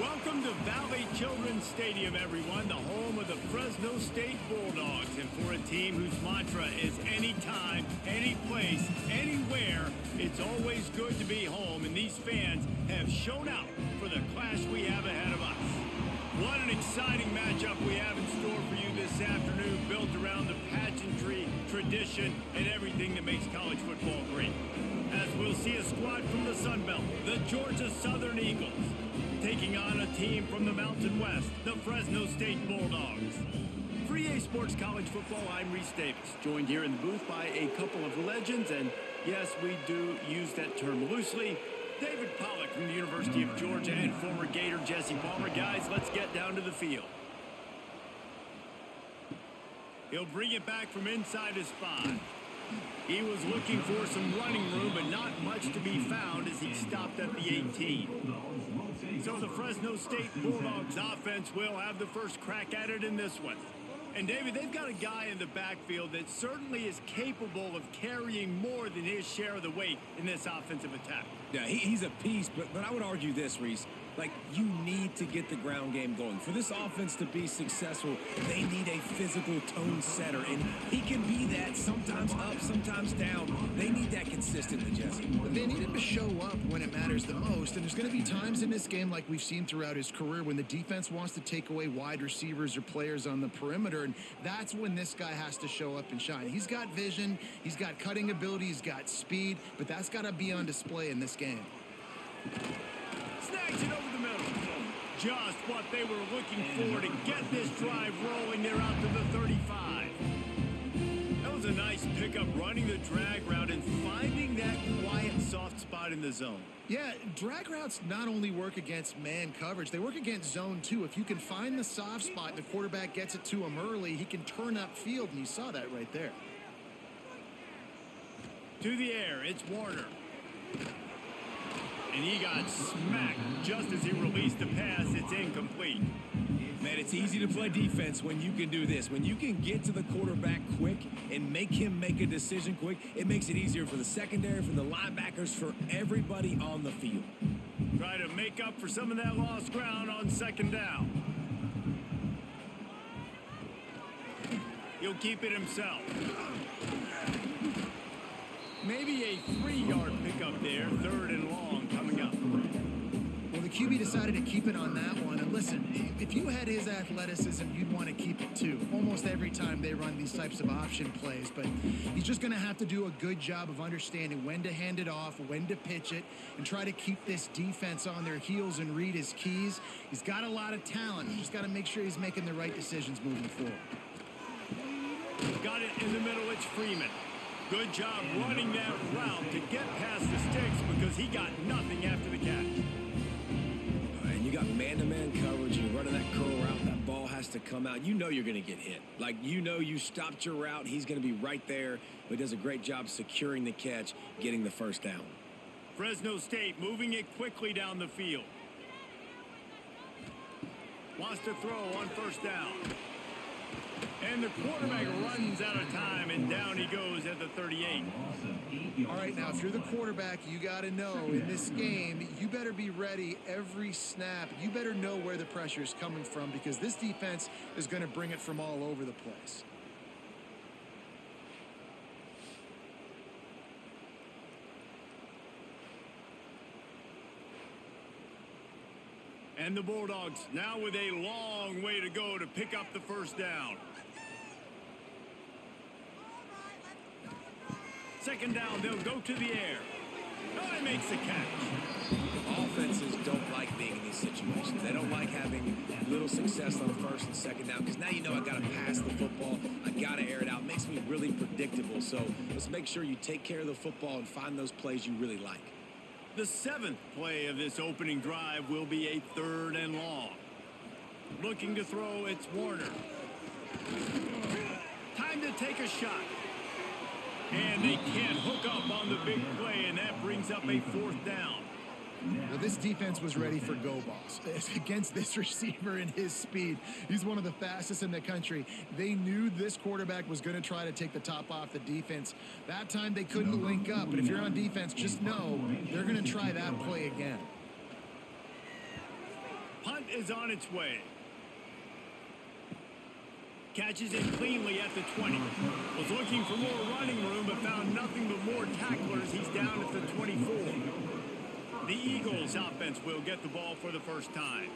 Welcome to Valley Children's Stadium, everyone, the home of the Fresno State Bulldogs. And for a team whose mantra is anytime, any place, anywhere, it's always good to be home. And these fans have shown out for the clash we have ahead of us. What an exciting matchup we have in store for you this afternoon, built around the pageantry, tradition, and everything that makes college football great. As we'll see a squad from the Sun Belt, the Georgia Southern Eagles, taking on a team from the Mountain West, the Fresno State Bulldogs. For EA Sports College Football, I'm Reese Davis, joined here in the booth by a couple of legends, and yes, we do use that term loosely. David Pollack from the University of Georgia and former Gator Jesse Palmer. Guys, let's get down to the field. He'll bring it back from inside his 5. He was looking for some running room, but not much to be found as he stopped at the 18. So the Fresno State Bulldogs offense will have the first crack at it in this one. And David, they've got a guy in the backfield that certainly is capable of carrying more than his share of the weight in this offensive attack. Yeah, he's a piece, but I would argue this, Reese. Like, you need to get the ground game going. For this offense to be successful, they need a physical tone setter, and he can be that, sometimes up, sometimes down. They need that consistently, Jesse. They need him to show up when it matters the most, and there's going to be times in this game like we've seen throughout his career when the defense wants to take away wide receivers or players on the perimeter, and that's when this guy has to show up and shine. He's got vision, he's got cutting ability, he's got speed, but that's got to be on display in this game. Snags it over the middle. Just what they were looking for to get this drive rolling. They're out to the 35. That was a nice pickup, running the drag route and finding that quiet, soft spot in the zone. Yeah, drag routes not only work against man coverage, they work against zone too. If you can find the soft spot and the quarterback gets it to him early, he can turn upfield, and you saw that right there. To the air, it's Warner. And he got smacked just as he released the pass. It's incomplete. Man, it's easy to play defense when you can do this. When you can get to the quarterback quick and make him make a decision quick, it makes it easier for the secondary, for the linebackers, for everybody on the field. Try to make up for some of that lost ground on second down. He'll keep it himself. Maybe a 3-yard pickup there, 3rd and long coming up. Well, the QB decided to keep it on that one. And listen, if you had his athleticism, you'd want to keep it too. Almost every time they run these types of option plays. But he's just going to have to do a good job of understanding when to hand it off, when to pitch it, and try to keep this defense on their heels and read his keys. He's got a lot of talent. He's just got to make sure he's making the right decisions moving forward. Got it in the middle. It's Freeman. Good job running that route to get past the sticks because he got nothing after the catch. And you got man-to-man coverage. You're running that curl route. That ball has to come out. You know you're going to get hit. Like, you know you stopped your route. He's going to be right there. But he does a great job securing the catch, getting the first down. Fresno State moving it quickly down the field. Wants to throw on first down. And the quarterback runs out of time, and down he goes at the 38. All right, now, if you're the quarterback, you got to know in this game, you better be ready every snap. You better know where the pressure is coming from because this defense is going to bring it from all over the place. And the Bulldogs now with a long way to go to pick up the first down. Second down, they'll go to the air. Oh, he makes the catch. Offenses don't like being in these situations. They don't like having little success on first and second down because now you know I got to pass the football. I got to air it out. It makes me really predictable. So let's make sure you take care of the football and find those plays you really like. The 7th play of this opening drive will be a 3rd and long. Looking to throw, it's Warner. Time to take a shot. And they can't hook up on the big play, and that brings up a 4th down. Well, this defense was ready for go balls against this receiver and his speed. He's one of the fastest in the country. They knew this quarterback was going to try to take the top off the defense. That time they couldn't link up, but if you're on defense, just know they're going to try that play again. Punt is on its way. Catches it cleanly at the 20. Was looking for more running room, but found nothing but more tacklers. He's down at the 24. The Eagles offense will get the ball for the first time.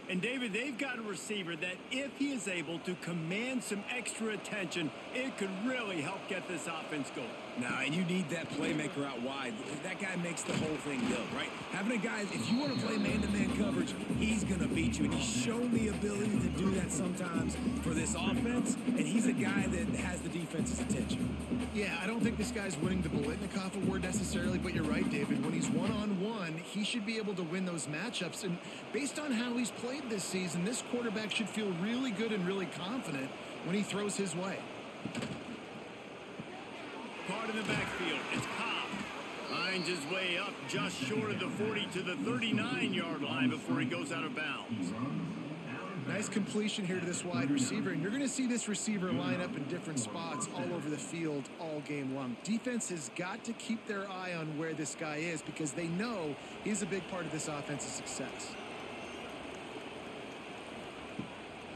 And, David, they've got a receiver that if he is able to command some extra attention, it could really help get this offense going. Now, and you need that playmaker out wide. That guy makes the whole thing go, right? Having a guy, if you want to play man-to-man coverage, he's going to beat you. And he's shown the ability to do that sometimes for this offense. And he's a guy that has the defense's attention. Yeah, I don't think this guy's winning the Bolitnikoff award necessarily, but you're right, David. When he's one-on-one, he should be able to win those matchups. And based on how he's played this season, this quarterback should feel really good and really confident when he throws his way. Caught in the backfield. It's Cobb. Finds his way up just short of the 40 to the 39-yard line before he goes out of bounds. Nice completion here to this wide receiver, and you're going to see this receiver line up in different spots all over the field all game long. Defense has got to keep their eye on where this guy is because they know he's a big part of this offense's success.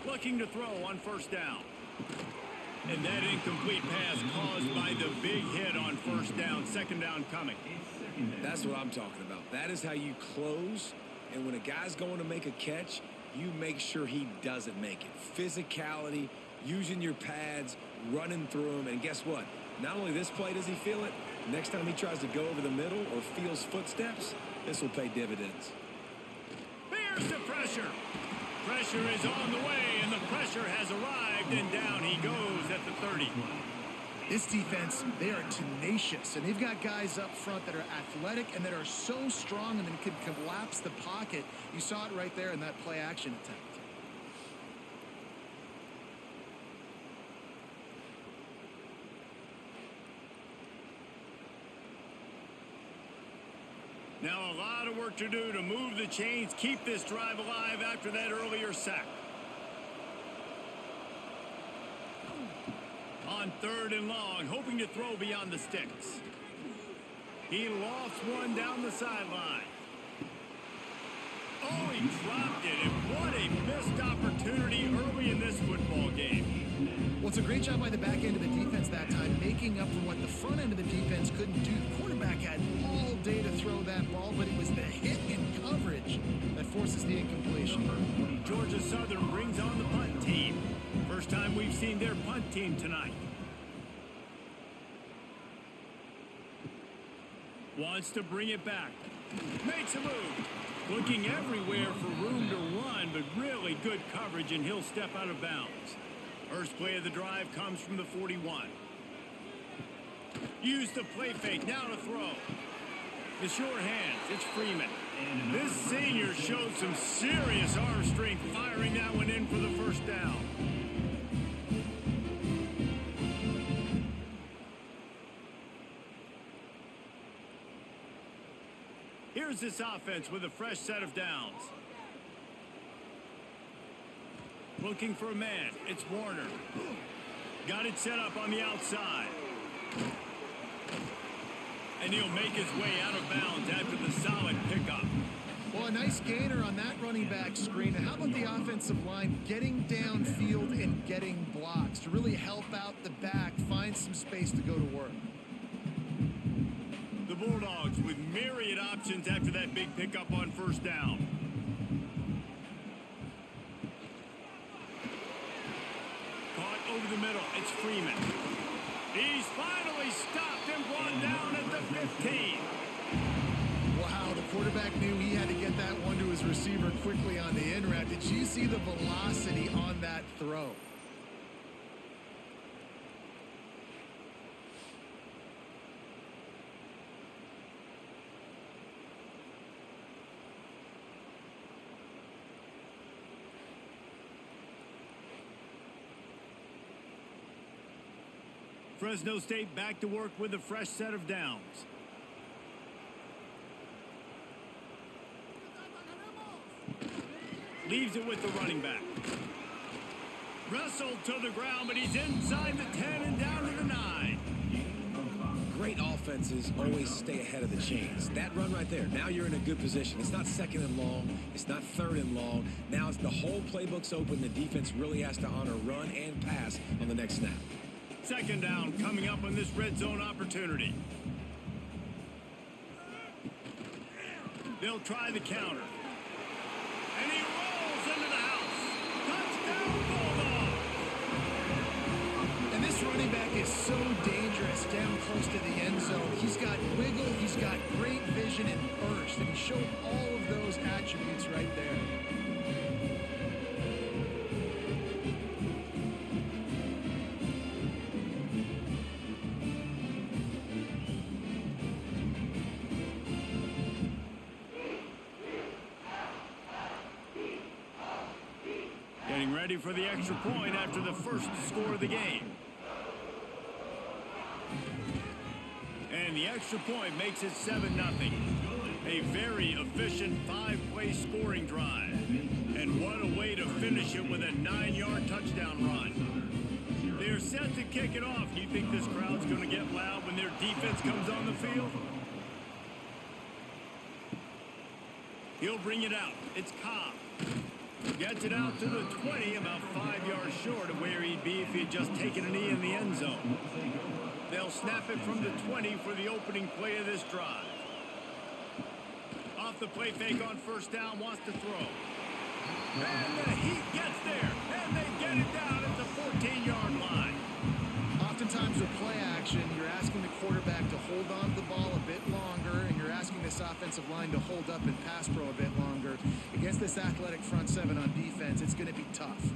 Looking to throw on first down. And that incomplete pass caused by the big hit on first down. Second down coming. That's what I'm talking about. That is how you close. And when a guy's going to make a catch, you make sure he doesn't make it. Physicality, using your pads, running through them. And guess what? Not only this play does he feel it, next time he tries to go over the middle or feels footsteps, this will pay dividends. There's the pressure. Pressure is on the way, and the pressure has arrived, and down he goes at the 30. This defense, they are tenacious, and they've got guys up front that are athletic and that are so strong and that can collapse the pocket. You saw it right there in that play-action attempt. Now a lot of work to do to move the chains, keep this drive alive after that earlier sack. On third and long, hoping to throw beyond the sticks. He lofts one down the sideline. Oh, he dropped it, and what a missed opportunity early in this football game. Well, it's a great job by the back end of the defense that time, making up for what the front end of the defense couldn't do. The quarterback had all day to throw that ball, but it was the hit in coverage that forces the incompletion. Georgia Southern brings on the punt team. First time we've seen their punt team tonight. Wants to bring it back. Makes a move. Looking everywhere for room to run, but really good coverage, and he'll step out of bounds. First play of the drive comes from the 41. Use the play fake, now to throw. The short hands, it's Freeman. This senior showed some serious arm strength, firing that one in for the first down. Here's this offense with a fresh set of downs. Looking for a man. It's Warner. Got it set up on the outside. And he'll make his way out of bounds after the solid pickup. Well, a nice gainer on that running back screen. How about the offensive line getting downfield and getting blocks to really help out the back, find some space to go to work? The Bulldogs with myriad options after that big pickup on first down. Caught over the middle. It's Freeman. He's finally stopped and brought down at the 15. Wow, the quarterback knew he had to get that one to his receiver quickly on the in route. Did you see the velocity on that throw? Fresno State back to work with a fresh set of downs. Leaves it with the running back. Wrestled to the ground, but he's inside the 10 and down to the 9. Great offenses always stay ahead of the chains. That run right there, now you're in a good position. It's not second and long. It's not third and long. Now it's the whole playbook's open. The defense really has to honor run and pass on the next snap. Second down coming up on this red zone opportunity. They'll try the counter. And he rolls into the house. Touchdown, Bulldogs! And this running back is so dangerous down close to the end zone. He's got wiggle, he's got great vision and burst, and he showed all of those attributes right there. Getting ready for the extra point after the first score of the game. And the extra point makes it 7-0. A very efficient 5-play scoring drive. And what a way to finish it with a 9-yard touchdown run. They're set to kick it off. Do you think this crowd's going to get loud when their defense comes on the field? He'll bring it out. It's Cobb. Gets it out to the 20, about 5 yards short of where he'd be if he had just taken a knee in the end zone. They'll snap it from the 20 for the opening play of this drive. Off the play fake on first down, wants to throw. And the Heat gets there, and they get it down at the 14-yard line. Oftentimes with play action, you're asking the quarterback to hold on to the ball a bit longer, and you're asking this offensive line to hold up and pass pro a bit longer. Against this athletic front seven on defense, it's going to be tough.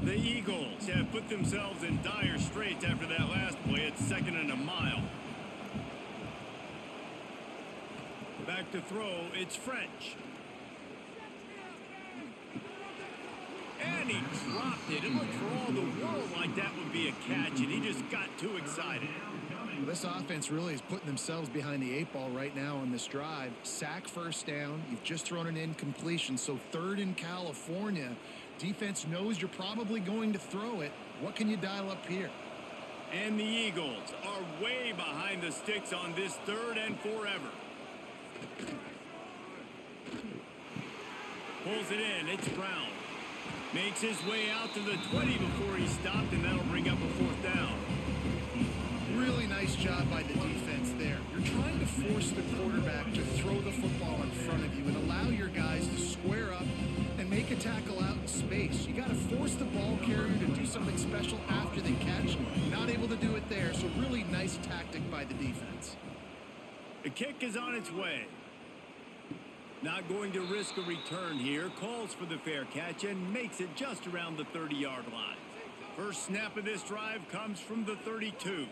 The Eagles have put themselves in dire straits after that last play. It's 2nd and a mile. Back to throw, it's French. And he dropped it. It looked for all the world like that would be a catch, and he just got too excited. Well, this offense really is putting themselves behind the 8 ball right now on this drive. Sack first down. You've just thrown an incompletion, so 3rd in California. Defense knows you're probably going to throw it. What can you dial up here? And the Eagles are way behind the sticks on this 3rd and forever. Pulls it in. It's Brown. Makes his way out to the 20 before he stopped, and that'll bring up a 4th down. Really nice job by the defense there. You're trying to force the quarterback to throw the football in front of you and allow your guys to square up and make a tackle out in space. You got to force the ball carrier to do something special after the catch. Not able to do it there, so really nice tactic by the defense. The kick is on its way. Not going to risk a return here. Calls for the fair catch and makes it just around the 30-yard line. First snap of this drive comes from the 32.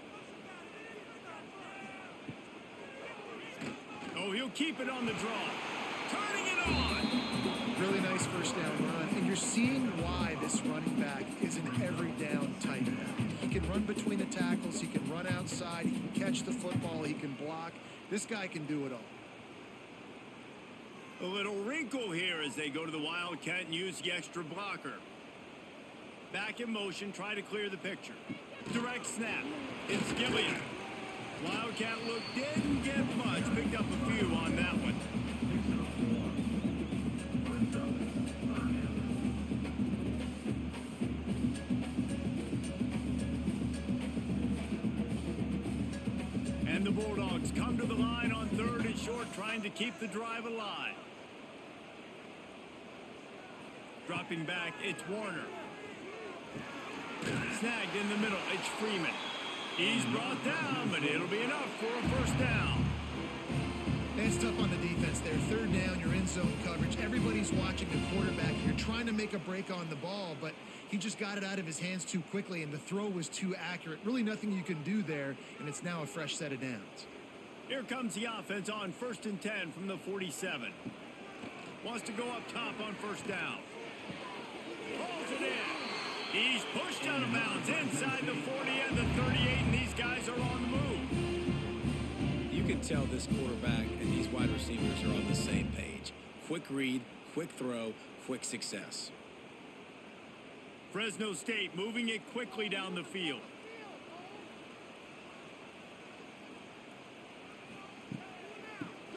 Oh, he'll keep it on the draw. Turning it on. Really nice first down run. And you're seeing why this running back is an every down type back. He can run between the tackles. He can run outside. He can catch the football. He can block. This guy can do it all. A little wrinkle here as they go to the Wildcat and use the extra blocker. Back in motion, try to clear the picture. Direct snap. It's Gilliam. Wildcat look didn't get much. Picked up a few on that one. And the Bulldogs come to the line on 3rd and short, trying to keep the drive alive. Dropping back, it's Warner. Snagged in the middle, it's Freeman. He's brought down, but it'll be enough for a first down. And it's tough on the defense there. 3rd down, you're in zone coverage. Everybody's watching the quarterback. You're trying to make a break on the ball, but he just got it out of his hands too quickly, and the throw was too accurate. Really nothing you can do there, and it's now a fresh set of downs. Here comes the offense on 1st and 10 from the 47. Wants to go up top on first down. Pulls it in. He's pushed out of bounds inside the 40 and the 38, and these guys are on the move. You can tell this quarterback and these wide receivers are on the same page. Quick read, quick throw, quick success. Fresno State moving it quickly down the field.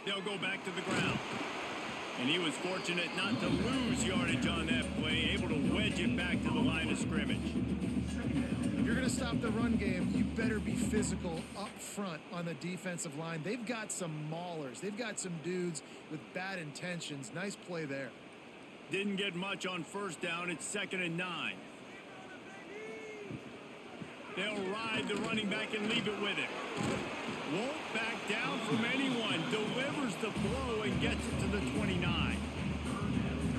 They'll go back to the ground. And he was fortunate not to lose yardage on that play, able to wedge it back to the line of scrimmage. If you're going to stop the run game, you better be physical up front on the defensive line. They've got some maulers. They've got some dudes with bad intentions. Nice play there. Didn't get much on first down. It's 2nd and 9. They'll ride the running back and leave it with it. Won't back down from anyone. Delivers the blow and gets it to the 29.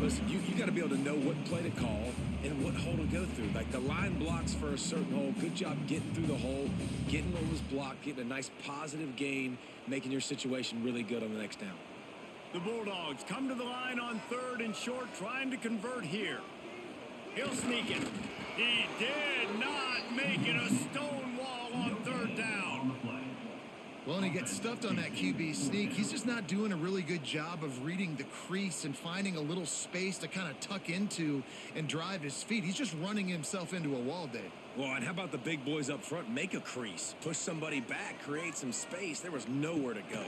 Listen, you got to be able to know what play to call and what hole to go through. Like the line blocks for a certain hole. Good job getting through the hole, getting on this block, getting a nice positive gain, making your situation really good on the next down. The Bulldogs come to the line on 3rd and short, trying to convert here. He'll sneak it. He did not make it a stone wall on 3rd down. Well, and he gets stuffed on that QB sneak. He's just not doing a really good job of reading the crease and finding a little space to kind of tuck into and drive his feet. He's just running himself into a wall, Dave. Well, and how about the big boys up front? Make a crease. Push somebody back. Create some space. There was nowhere to go.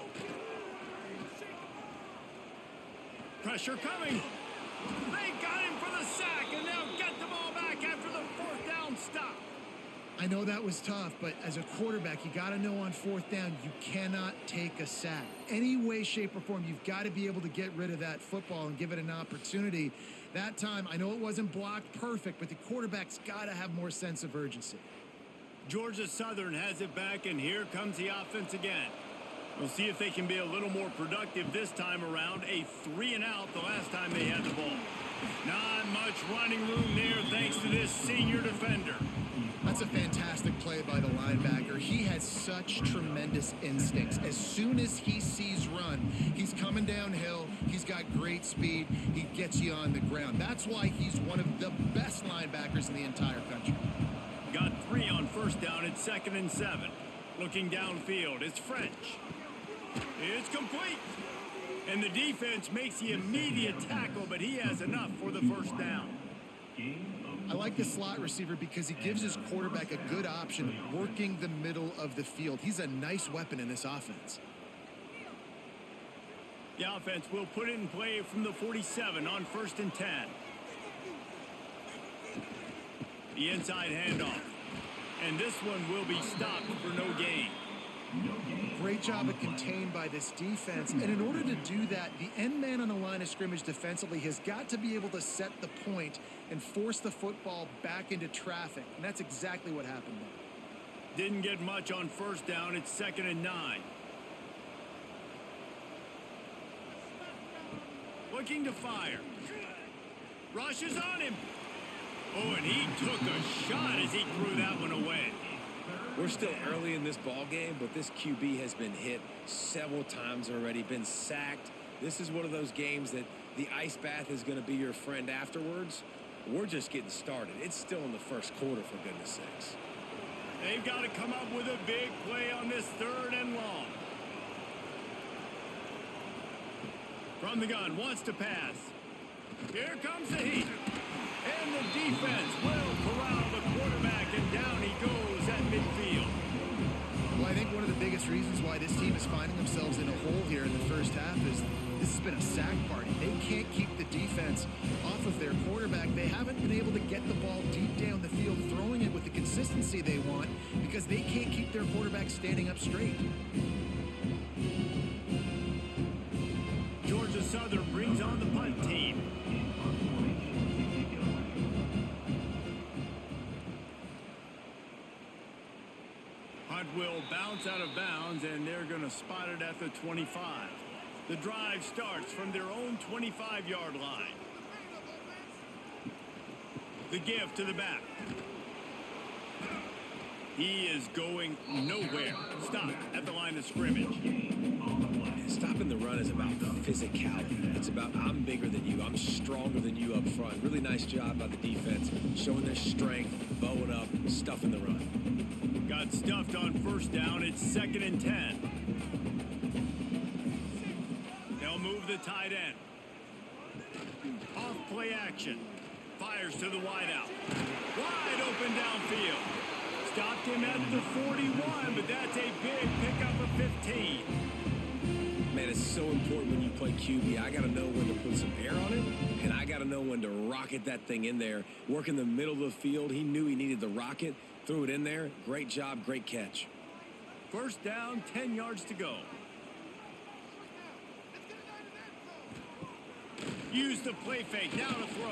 Pressure coming. They got him for the sack, and they'll get the ball back after the 4th down stop. I know that was tough, but as a quarterback, you got to know on 4th down, you cannot take a sack. Any way, shape, or form, you've got to be able to get rid of that football and give it an opportunity. That time, I know it wasn't blocked perfect, but the quarterback's got to have more sense of urgency. Georgia Southern has it back, and here comes the offense again. We'll see if they can be a little more productive this time around. A 3-and-out the last time they had the ball. Not much running room there thanks to this senior defender. That's a fantastic play by the linebacker. He has such tremendous instincts. As soon as he sees run, he's coming downhill. He's got great speed. He gets you on the ground. That's why he's one of the best linebackers in the entire country. Got 3 on first down. It's 2nd and 7. Looking downfield, it's French. It's complete. And the defense makes the immediate tackle, but he has enough for the first down. I like the slot receiver because he gives his quarterback a good option working the middle of the field. He's a nice weapon in this offense. The offense will put it in play from the 47 on 1st and 10. The inside handoff. And this one will be stopped for no gain. Great job of contained by this defense. And in order to do that, the end man on the line of scrimmage defensively has got to be able to set the point and force the football back into traffic. And that's exactly what happened there. Didn't get much on first down. It's 2nd and 9. Looking to fire. Rushes on him. Oh, and he took a shot as he threw that one away. We're still early in this ball game, but this QB has been hit several times already, been sacked. This is one of those games that the ice bath is going to be your friend afterwards. We're just getting started. It's still in the first quarter, for goodness sakes. They've got to come up with a big play on this 3rd and long. From the gun, wants to pass. Here comes the heat. And the defense will corral the quarterback, and down he goes at midfield. Well, I think one of the biggest reasons why this team is finding themselves in a hole here in the first half is this has been a sack party. They can't keep the defense off of their quarterback. They haven't been able to get the ball deep down the field, throwing it with the consistency they want because they can't keep their quarterback standing up straight. Georgia Southern brings on the punt team. Punt will bounce out of bounds, and they're going to spot it at the 25. The drive starts from their own 25-yard line. The give to the back. He is going nowhere. Stop at the line of scrimmage. Stopping the run is about physicality. It's about I'm bigger than you. I'm stronger than you up front. Really nice job by the defense, showing their strength, bowing up, stuffing the run. Got stuffed on first down. It's 2nd and 10. They'll move the tight end. Off play action. Fires to the wideout. Wide open downfield. Stopped him at the 41, but that's a big pickup of 15. Man, it's so important when you play QB. I got to know when to put some air on it, and I got to know when to rocket that thing in there. Work in the middle of the field. He knew he needed the rocket. Threw it in there. Great job, great catch. First down, 10 yards to go. Use the play fake. Now to throw.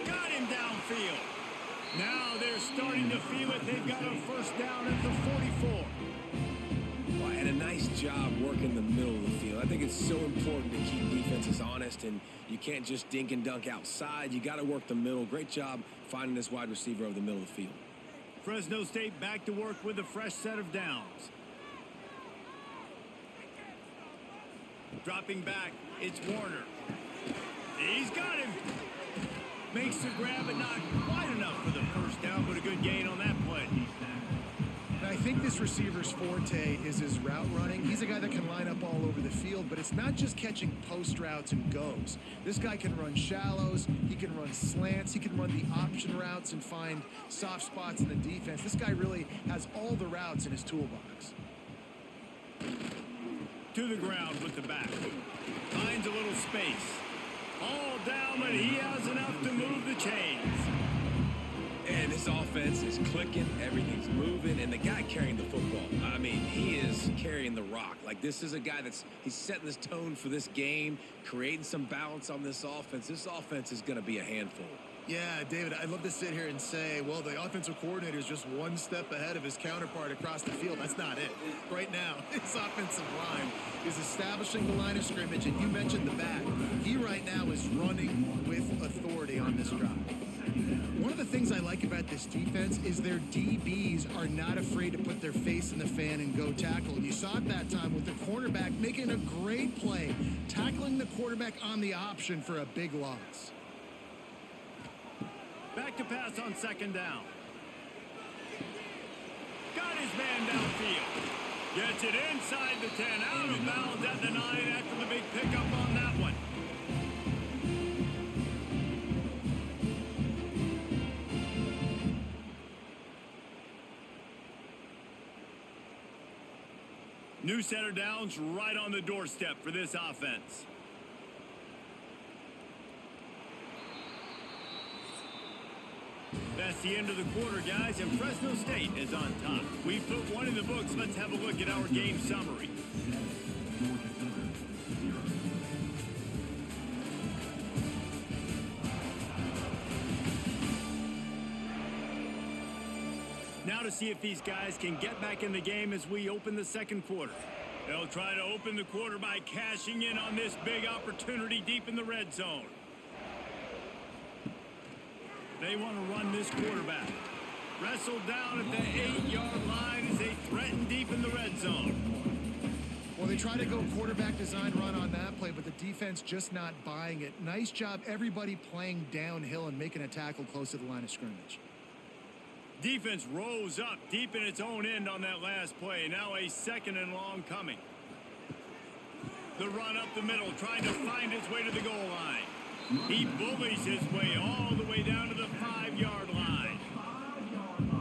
Got him downfield. Now they're starting to feel it. They've got a first down at the 44. Well, and a nice job working the middle of the field. I think it's so important to keep defenses honest, and you can't just dink and dunk outside. You got to work the middle. Great job finding this wide receiver over the middle of the field. Fresno State back to work with a fresh set of downs. Dropping back, it's Warner. He's got him. Makes the grab, but not quite enough for the first down, but a good gain on that play. I think this receiver's forte is his route running. He's a guy that can line up all over the field, but it's not just catching post routes and goes. This guy can run shallows, he can run slants, he can run the option routes and find soft spots in the defense. This guy really has all the routes in his toolbox. To the ground with the back. Finds a little space. All down, but he has enough to move the chains. And this offense is clicking, everything's moving, and the guy carrying the football, I mean, he is carrying the rock. Like, this is a guy he's setting this tone for this game, creating some balance on this offense. This offense is going to be a handful. Yeah, David, I'd love to sit here and say, well, the offensive coordinator is just one step ahead of his counterpart across the field. That's not it. Right now, his offensive line is establishing the line of scrimmage, and you mentioned the back. He right now is running with authority on this drive. One of the things I like about this defense is their DBs are not afraid to put their face in the fan and go tackle. And you saw it that time with the cornerback making a great play, tackling the quarterback on the option for a big loss. Back to pass on second down. Got his man downfield. Gets it inside the 10, out of bounds at the 9 after the big pickup on that one. New set of downs right on the doorstep for this offense. That's the end of the quarter, guys, and Fresno State is on top. We've put one in the books. Let's have a look at our game summary. Now to see if these guys can get back in the game as we open the second quarter. They'll try to open the quarter by cashing in on this big opportunity deep in the red zone. They want to run this quarterback. Wrestled down at the 8-yard line as they threaten deep in the red zone. Well, they try to go quarterback design run on that play, but the defense just not buying it. Nice job, everybody playing downhill and making a tackle close to the line of scrimmage. Defense rose up deep in its own end on that last play. Now a second and long coming. The run up the middle, trying to find his way to the goal line. He bullies his way all the way down to the 5-yard line.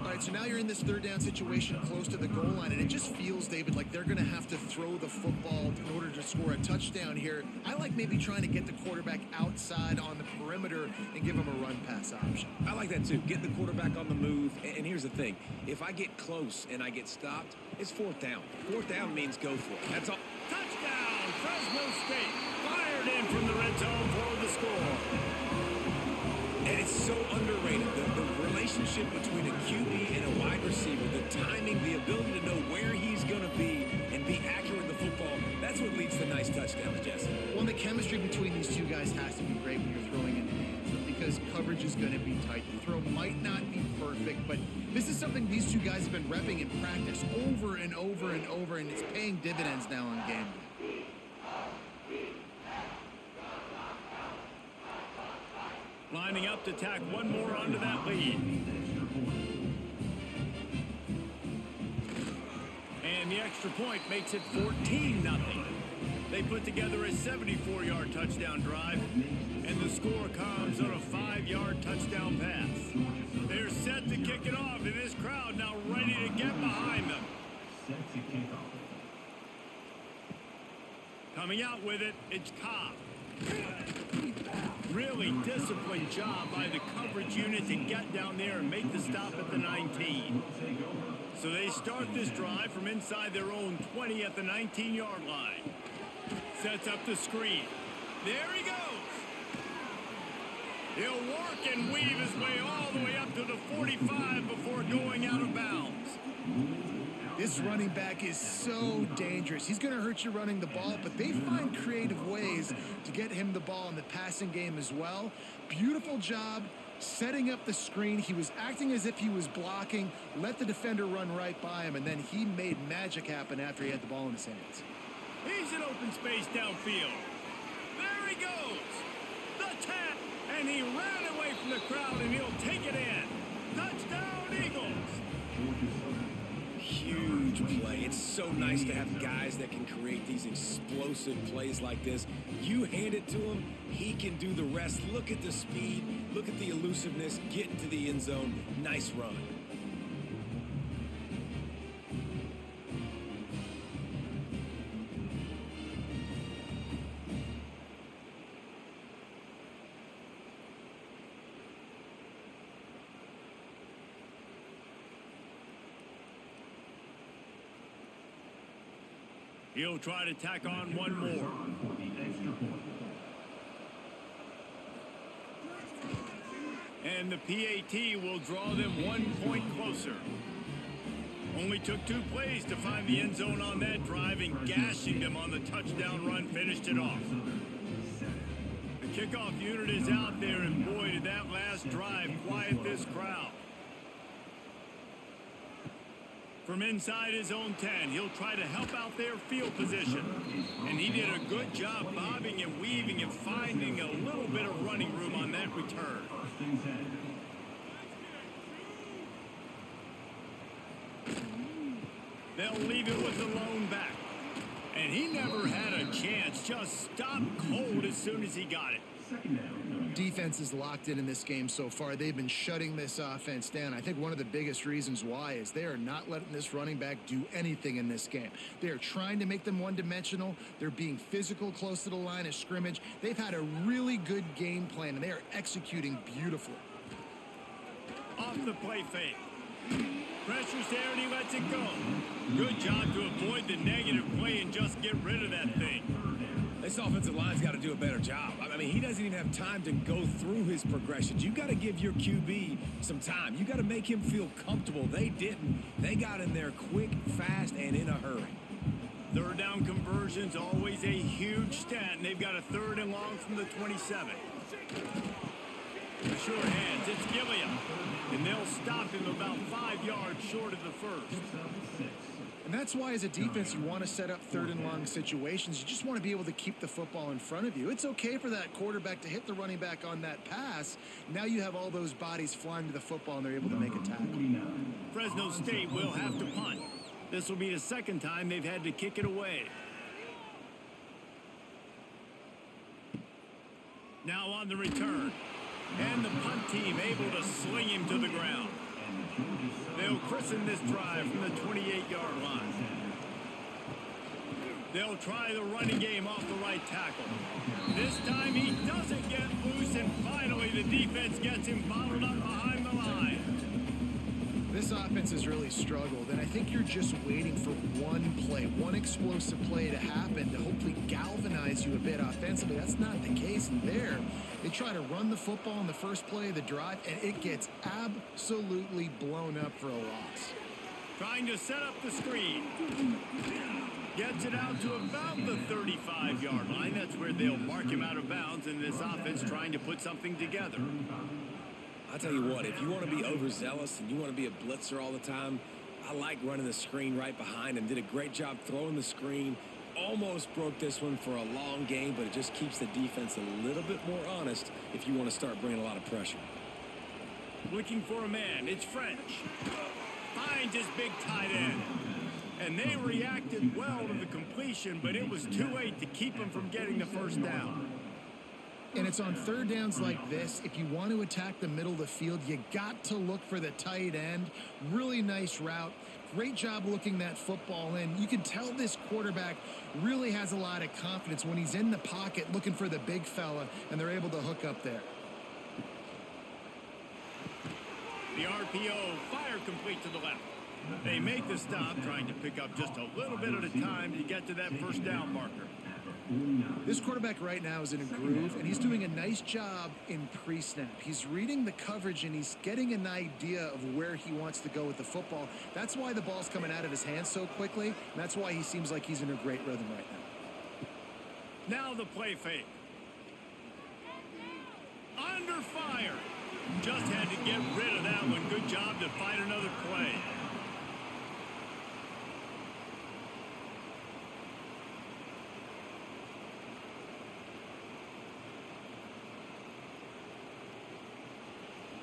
All right, so now you're in this third down situation close to the goal line, and it just feels, David, like they're going to have to throw the football in order to score a touchdown here. I like maybe trying to get the quarterback outside on the perimeter and give him a run pass option. I like that too. Get the quarterback on the move. And here's the thing. If I get close and I get stopped, it's fourth down. Fourth down means go for it. That's all. Touchdown, Fresno State. Fired in from the red zone for the score. And it's so underrated. The relationship between a QB and a wide receiver, the timing, the ability to know where he's going to be and be accurate with the football, that's what leads to nice touchdowns, Jesse. Well, the chemistry between these two guys has to be great when you're throwing in the hands because coverage is going to be tight. The throw might not be perfect, but this is something these two guys have been repping in practice over and over and over, and it's paying dividends now on game day. Lining up to tack one more onto that lead. And the extra point makes it 14-0. They put together a 74-yard touchdown drive, and the score comes on a 5-yard touchdown pass. They're set to kick it off, and this crowd now ready to get behind them. Set to kick off. Coming out with it, it's Cobb. Really disciplined job by the coverage unit to get down there and make the stop at the 19. So they start this drive from inside their own 20 at the 19-yard line. Sets up the screen. There he goes. He'll work and weave his way all the way up to the 45 before going out of bounds. This running back is so dangerous. He's going to hurt you running the ball, but they find creative ways to get him the ball in the passing game as well. Beautiful job setting up the screen. He was acting as if he was blocking, let the defender run right by him, and then he made magic happen after he had the ball in his hands. He's in open space downfield. There he goes. The tap, and he ran away from the crowd, and he'll take it in. Touchdown, Eagles. Huge play. It's so nice to have guys that can create these explosive plays like this. You hand it to him, he can do the rest. Look at the speed, look at the elusiveness, get into the end zone. Nice run. He'll try to tack on one more. And the PAT will draw them 1 point closer. Only took 2 plays to find the end zone on that drive, and gashing them on the touchdown run finished it off. The kickoff unit is out there, and boy, did that last drive quiet this crowd. From inside his own 10, he'll try to help out their field position. And he did a good job bobbing and weaving and finding a little bit of running room on that return. They'll leave it with the lone back. And he never had a chance, just stopped cold as soon as he got it. Defense is locked in this game so far. They've been shutting this offense down. I think one of the biggest reasons why is they are not letting this running back do anything in this game. They are trying to make them one-dimensional. They're being physical close to the line of scrimmage. They've had a really good game plan, and they are executing beautifully. Off the play fake. Pressure's there, and he lets it go. Good job to avoid the negative play and just get rid of that thing. This offensive line's got to do a better job. I mean, he doesn't even have time to go through his progressions. You got to give your QB some time. You got to make him feel comfortable. They didn't. They got in there quick, fast, and in a hurry. Third down conversion's always a huge stat, and they've got a 3rd and long from the 27. Sure hands, it's Gilliam, and they'll stop him about 5 yards short of the first. And that's why, as a defense, you want to set up 3rd and long situations. You just want to be able to keep the football in front of you. It's okay for that quarterback to hit the running back on that pass. Now you have all those bodies flying to the football, and they're able to make a tackle. Fresno State will have to punt. This will be the 2nd time they've had to kick it away. Now on the return. And the punt team able to sling him to the ground. They'll christen this drive from the 28-yard line. They'll try the running game off the right tackle. This time he doesn't get loose, and finally the defense gets him bottled up behind the line. This offense has really struggled, and I think you're just waiting for one play, one explosive play to happen to hopefully galvanize you a bit offensively. That's not the case there. They try to run the football in the first play of the drive, and it gets absolutely blown up for a loss. Trying to set up the screen. Gets it out to about the 35-yard line. That's where they'll mark him out of bounds, and this offense trying to put something together. I'll tell you what, if you want to be overzealous and you want to be a blitzer all the time, I like running the screen right behind him. Did a great job throwing the screen. Almost broke this one for a long game, but it just keeps the defense a little bit more honest if you want to start bringing a lot of pressure. Looking for a man. It's French. Finds his big tight end. And they reacted well to the completion, but it was too late to keep them from getting the first down. And it's on third downs like this, if you want to attack the middle of the field, you got to look for the tight end. Really nice route. Great job looking that football in. You can tell this quarterback really has a lot of confidence when he's in the pocket looking for the big fella, and they're able to hook up there. The RPO, fire complete to the left. They make the stop, trying to pick up just a little bit at a time to get to that first down marker. This quarterback right now is in a groove, and he's doing a nice job in pre-snap. He's reading the coverage, and he's getting an idea of where he wants to go with the football. That's why the ball's coming out of his hands so quickly, and that's why he seems like he's in a great rhythm right now. Now the play fake. Under fire. Just had to get rid of that one. Good job to find another play.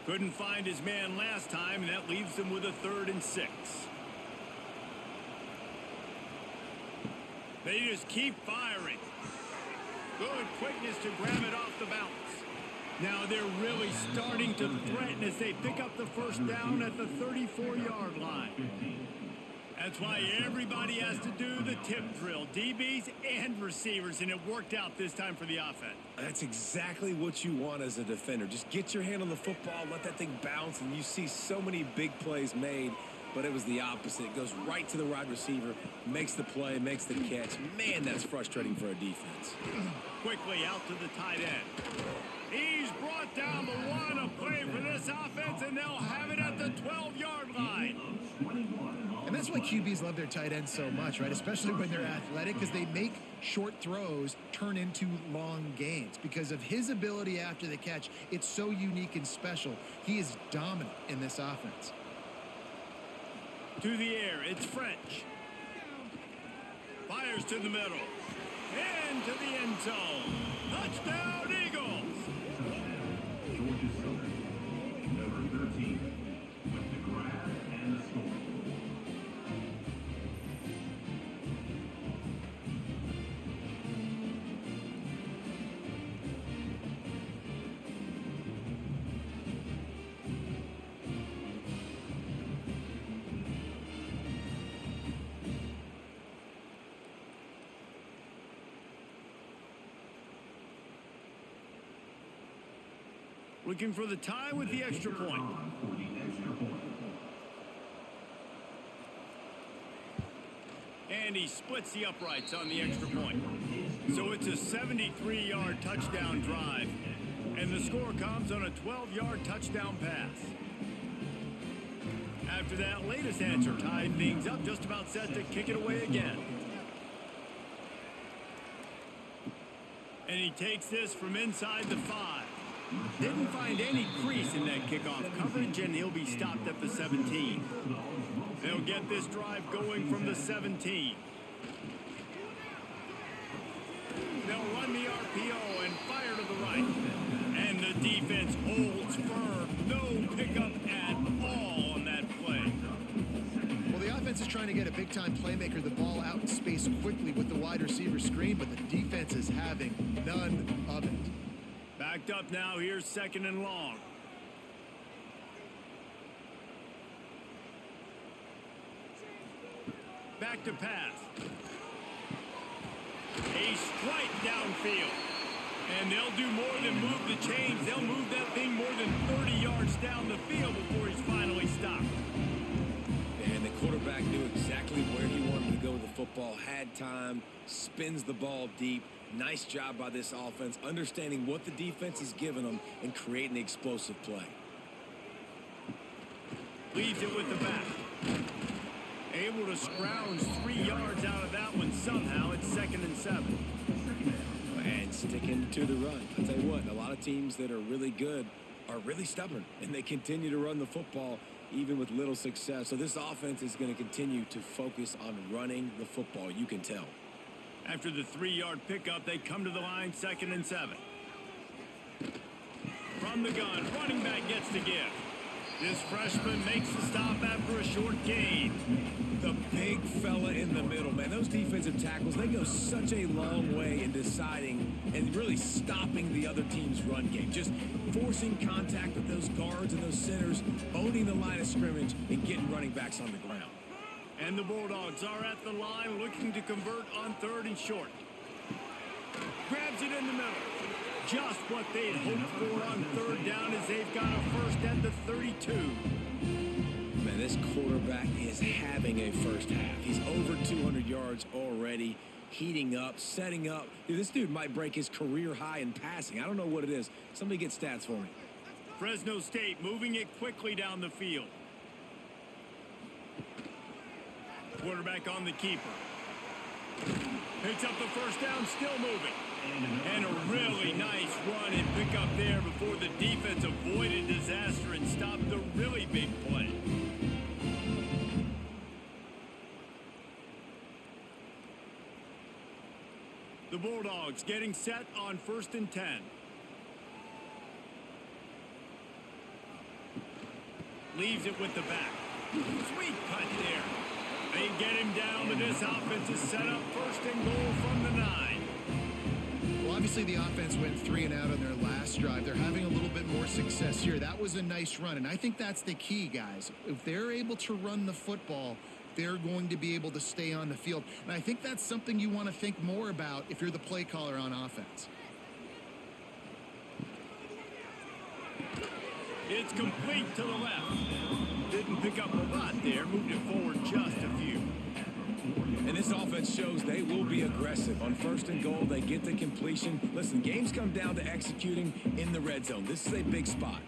Couldn't find his man last time, and that leaves him with a 3rd and 6. They just keep firing. Good quickness to grab it off the bounce. Now they're really starting to threaten as they pick up the first down at the 34-yard line. That's why everybody has to do the tip drill, DBs and receivers, and it worked out this time for the offense. That's exactly what you want as a defender. Just get your hand on the football, let that thing bounce, and you see so many big plays made, but it was the opposite. It goes right to the wide receiver, makes the play, makes the catch. Man, that's frustrating for a defense. Quickly out to the tight end. He's brought down the one, a play for this offense, and they'll have it at the 12-yard line. And that's why QBs love their tight ends so much, right? Especially when they're athletic, because they make short throws turn into long gains. Because of his ability after the catch, it's so unique and special. He is dominant in this offense. To the air, it's French. Fires to the middle. And to the end zone. Touchdown, Eagles! Number 13, with the grab and the score. Looking for the tie with the extra point. And he splits the uprights on the extra point. So it's a 73-yard touchdown drive. And the score comes on a 12-yard touchdown pass. After that latest answer tied things up, just about set to kick it away again. And he takes this from inside the 5. Didn't find any crease in that kickoff coverage, and he'll be stopped at the 17. They'll get this drive going from the 17. They'll run the RPO and fire to the right. And the defense holds firm. No pickup at all on that play. Well, the offense is trying to get a big-time playmaker the ball out in space quickly with the wide receiver screen, but the defense is having none of it. Backed up now, here's 2nd and long. Back to pass. A strike downfield. And they'll do more than move the chains. They'll move that thing more than 30 yards down the field before he's finally stopped. And the quarterback knew exactly where he wanted to go with the football, had time, spins the ball deep. Nice job by this offense, understanding what the defense is giving them and creating the explosive play. Leaves it with the back. Able to scrounge 3 yards out of that one somehow. It's 2nd and 7. And sticking to the run. I'll tell you what, a lot of teams that are really good are really stubborn, and they continue to run the football even with little success. So this offense is going to continue to focus on running the football, you can tell. After the 3-yard pickup, they come to the line, 2nd and 7. From the gun, running back gets the give. This freshman makes the stop after a short gain. The big fella in the middle, man. Those defensive tackles, they go such a long way in deciding and really stopping the other team's run game. Just forcing contact with those guards and those centers, owning the line of scrimmage, and getting running backs on the ground. And the Bulldogs are at the line looking to convert on 3rd and short. Grabs it in the middle. Just what they'd hoped for on 3rd down as they've got a first at the 32. Man, this quarterback is having a first half. He's over 200 yards already, heating up, setting up. Dude, this dude might break his career high in passing. I don't know what it is. Somebody get stats for me. Fresno State moving it quickly down the field. Quarterback on the keeper. Picks up the first down, still moving. And a really nice run and pick up there before the defense avoided disaster and stopped the really big play. The Bulldogs getting set on 1st and 10. Leaves it with the back. Sweet cut there. They get him down, but this offense is set up 1st and goal from the 9. Well, obviously the offense went 3 and out on their last drive. They're having a little bit more success here. That was a nice run, and I think that's the key, guys. If they're able to run the football, they're going to be able to stay on the field. And I think that's something you want to think more about if you're the play caller on offense. It's complete to the left. Didn't pick up a lot there. Moved it forward just a few. And this offense shows they will be aggressive. On 1st and goal, they get the completion. Listen, games come down to executing in the red zone. This is a big spot.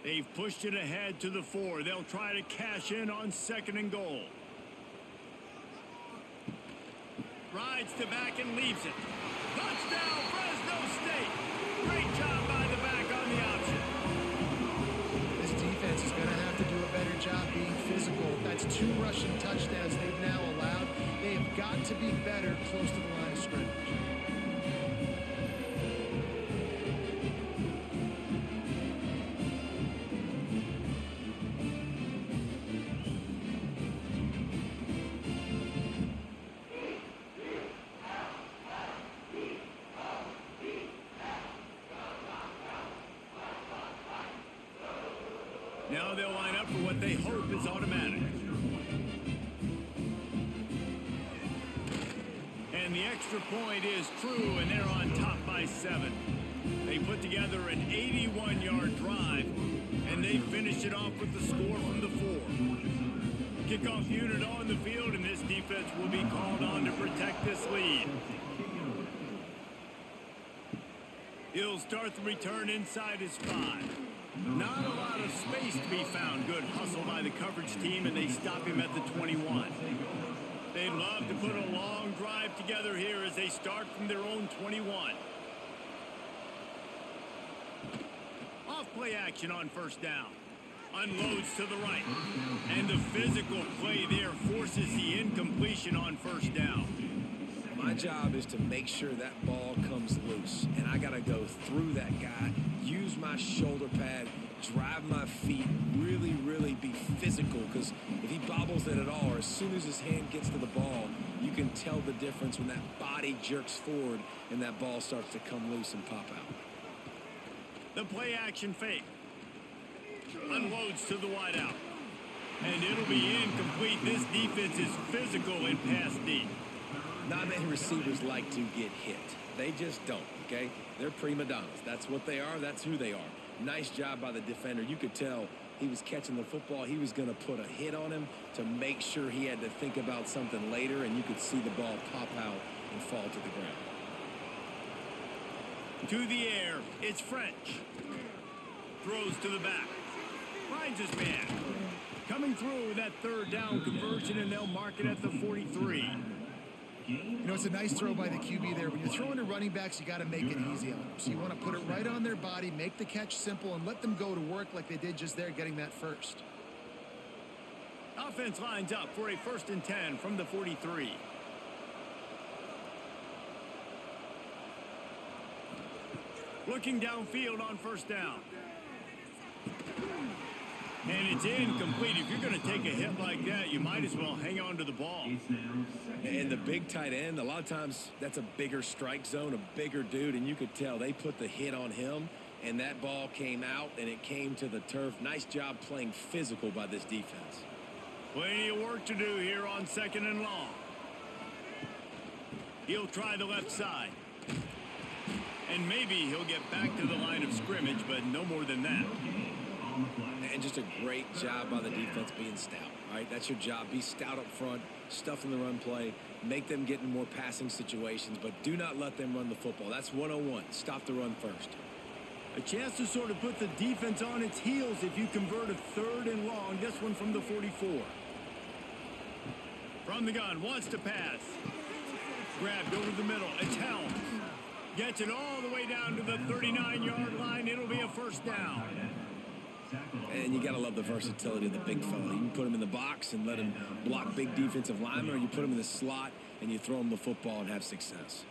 They've pushed it ahead to the 4. They'll try to cash in on 2nd and goal. Rides to back and leaves it. Touchdown, Fresno State. Great job by the back on the option. This defense is going to have to do a better job being physical. That's 2 rushing touchdowns they've now allowed. They have got to be better close to the line of scrimmage. Now they'll line up for what they hope is automatic. And the extra point is true, and they're on top by 7. They put together an 81-yard drive, and they finish it off with the score from the 4. Kickoff unit on the field, and this defense will be called on to protect this lead. He'll start the return inside his 5. Not a lot of space to be found. Good hustle by the coverage team, and they stop him at the 21. They'd love to put a long drive together here as they start from their own 21. Off play action on 1st down. Unloads to the right. And the physical play there forces the incompletion on 1st down. My job is to make sure that ball comes loose, and I got to go through that guy, use my shoulder pad, drive my feet, really be physical, because if he bobbles it at all, or as soon as his hand gets to the ball, you can tell the difference when that body jerks forward and that ball starts to come loose and pop out. The play action fake. Unloads to the wideout. And it'll be incomplete. This defense is physical in pass deep. Not many receivers like to get hit. They just don't, okay? They're prima donnas. That's what they are. That's who they are. Nice job by the defender. You could tell he was catching the football. He was going to put a hit on him to make sure he had to think about something later, and you could see the ball pop out and fall to the ground. To the air, it's French. Throws to the back. Finds his man. Coming through with that 3rd down conversion, and they'll mark it at the 43. You know, it's a nice throw by the QB there. When you're throwing to running backs, you got to make it easy on them. So you want to put it right on their body, make the catch simple, and let them go to work like they did just there, getting that first. Offense lines up for a 1st and 10 from the 43. Looking downfield on 1st down. And it's incomplete. If you're going to take a hit like that, you might as well hang on to the ball. And the big tight end, a lot of times that's a bigger strike zone, a bigger dude, and you could tell they put the hit on him, and that ball came out, and it came to the turf. Nice job playing physical by this defense. Plenty of work to do here on 2nd and long. He'll try the left side. And maybe he'll get back to the line of scrimmage, but no more than that. And just a great job by the defense being stout. All right, that's your job. Be stout up front, stuff in the run play, make them get in more passing situations, but do not let them run the football. That's 101. Stop the run first. A chance to sort of put the defense on its heels if you convert a 3rd and long. This one from the 44. From the gun, wants to pass. Grabbed over the middle. It's Helms. Gets it all the way down to the 39-yard line. It'll be a 1st down. And you got to love the versatility of the big fella. You can put him in the box and let him block big defensive linemen, or you put him in the slot and you throw him the football and have success.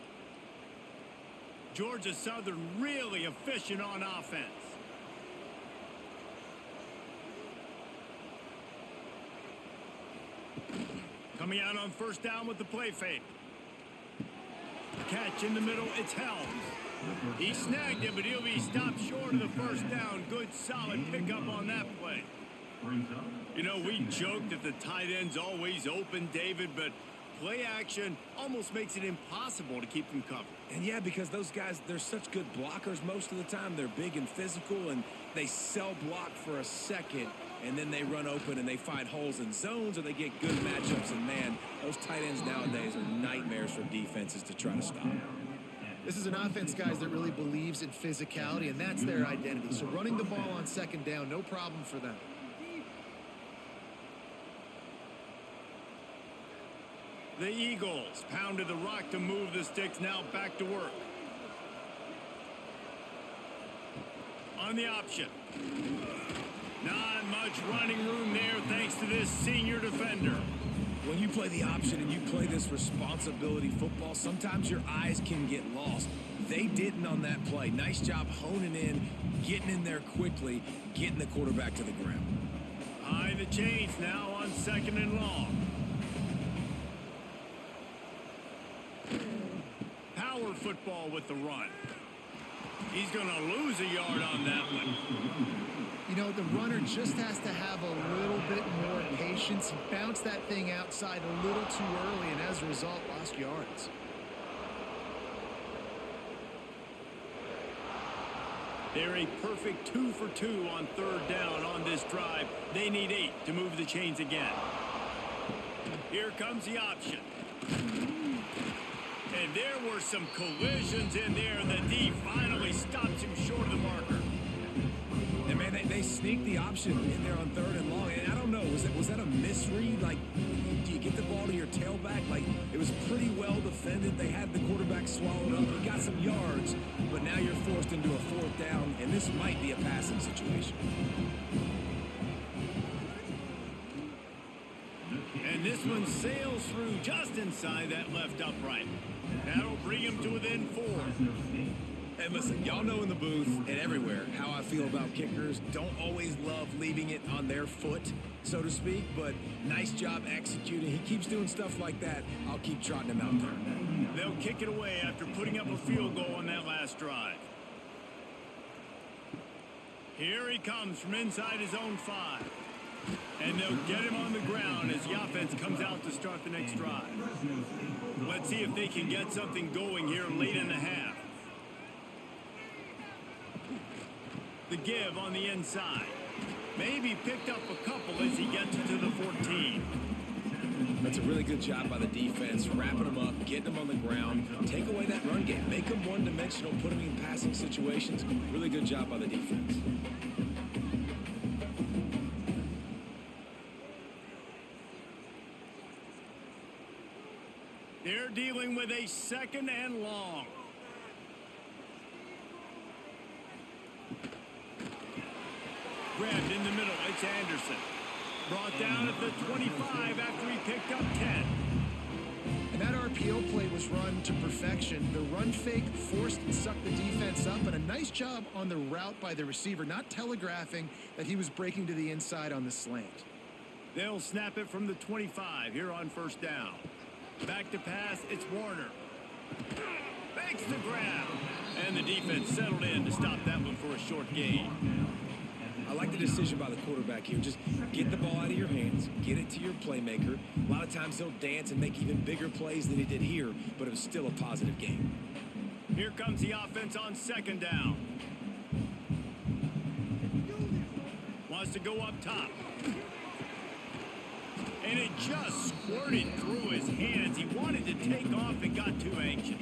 Georgia Southern really efficient on offense. Coming out on 1st down with the play fake. Catch in the middle, it's Helms. He snagged it, but he'll be stopped short of the 1st down. Good, solid pickup on that play. You know, we joke that the tight end's always open, David, but play action almost makes it impossible to keep them covered. And yeah, because those guys, they're such good blockers most of the time. They're big and physical, and they cell block for a second, and then they run open and they find holes in zones, or they get good matchups. And man, those tight ends nowadays are nightmares for defenses to try to stop. This is an offense, guys, that really believes in physicality, and that's their identity. So running the ball on 2nd down, no problem for them. The Eagles pounded the rock to move the sticks. Now back to work. On the option. Not much running room there thanks to this senior defender. When you play the option and you play this responsibility football, sometimes your eyes can get lost. They didn't on that play. Nice job honing in, getting in there quickly, getting the quarterback to the ground. High the chains now on 2nd and long. Power football with the run. He's going to lose a yard on that one. You know, the runner just has to have a little bit more patience. He bounced that thing outside a little too early, and as a result, lost yards. They're a perfect 2 for 2 on 3rd down on this drive. They need 8 to move the chains again. Here comes the option. And there were some collisions in there. The D finally stops him short of the marker. And man, they sneaked the option in there on 3rd and long. And I don't know, was that a misread? Like, do you get the ball to your tailback? Like, it was pretty well defended. They had the quarterback swallowed up. He got some yards, but now you're forced into a 4th down, and this might be a passing situation. And this one sails through just inside that left upright. That'll bring him to within 4. And listen, y'all know in the booth and everywhere how I feel about kickers. Don't always love leaving it on their foot, so to speak, but nice job executing. He keeps doing stuff like that. I'll keep trotting him out there. They'll kick it away after putting up a field goal on that last drive. Here he comes from inside his own 5. And they'll get him on the ground as the offense comes out to start the next drive. Let's see if they can get something going here late in the half. The give on the inside. Maybe picked up a couple as he gets to the 14. That's a really good job by the defense, wrapping them up, getting them on the ground, take away that run game, make them one-dimensional, put them in passing situations. Really good job by the defense. They're dealing with a 2nd and long. Grabbed in the middle, it's Anderson. Brought down at the 25 after he picked up 10. That RPO play was run to perfection. The run fake forced and sucked the defense up, and a nice job on the route by the receiver, not telegraphing that he was breaking to the inside on the slant. They'll snap it from the 25 here on first down. Back to pass, it's Warner. Makes the grab. And the defense settled in to stop that one for a short gain. I like the decision by the quarterback here. Just get the ball out of your hands, get it to your playmaker. A lot of times he'll dance and make even bigger plays than he did here, but it was still a positive game. Here comes the offense on second down. Wants to go up top. And it just squirted through his hands. He wanted to take off and got too anxious.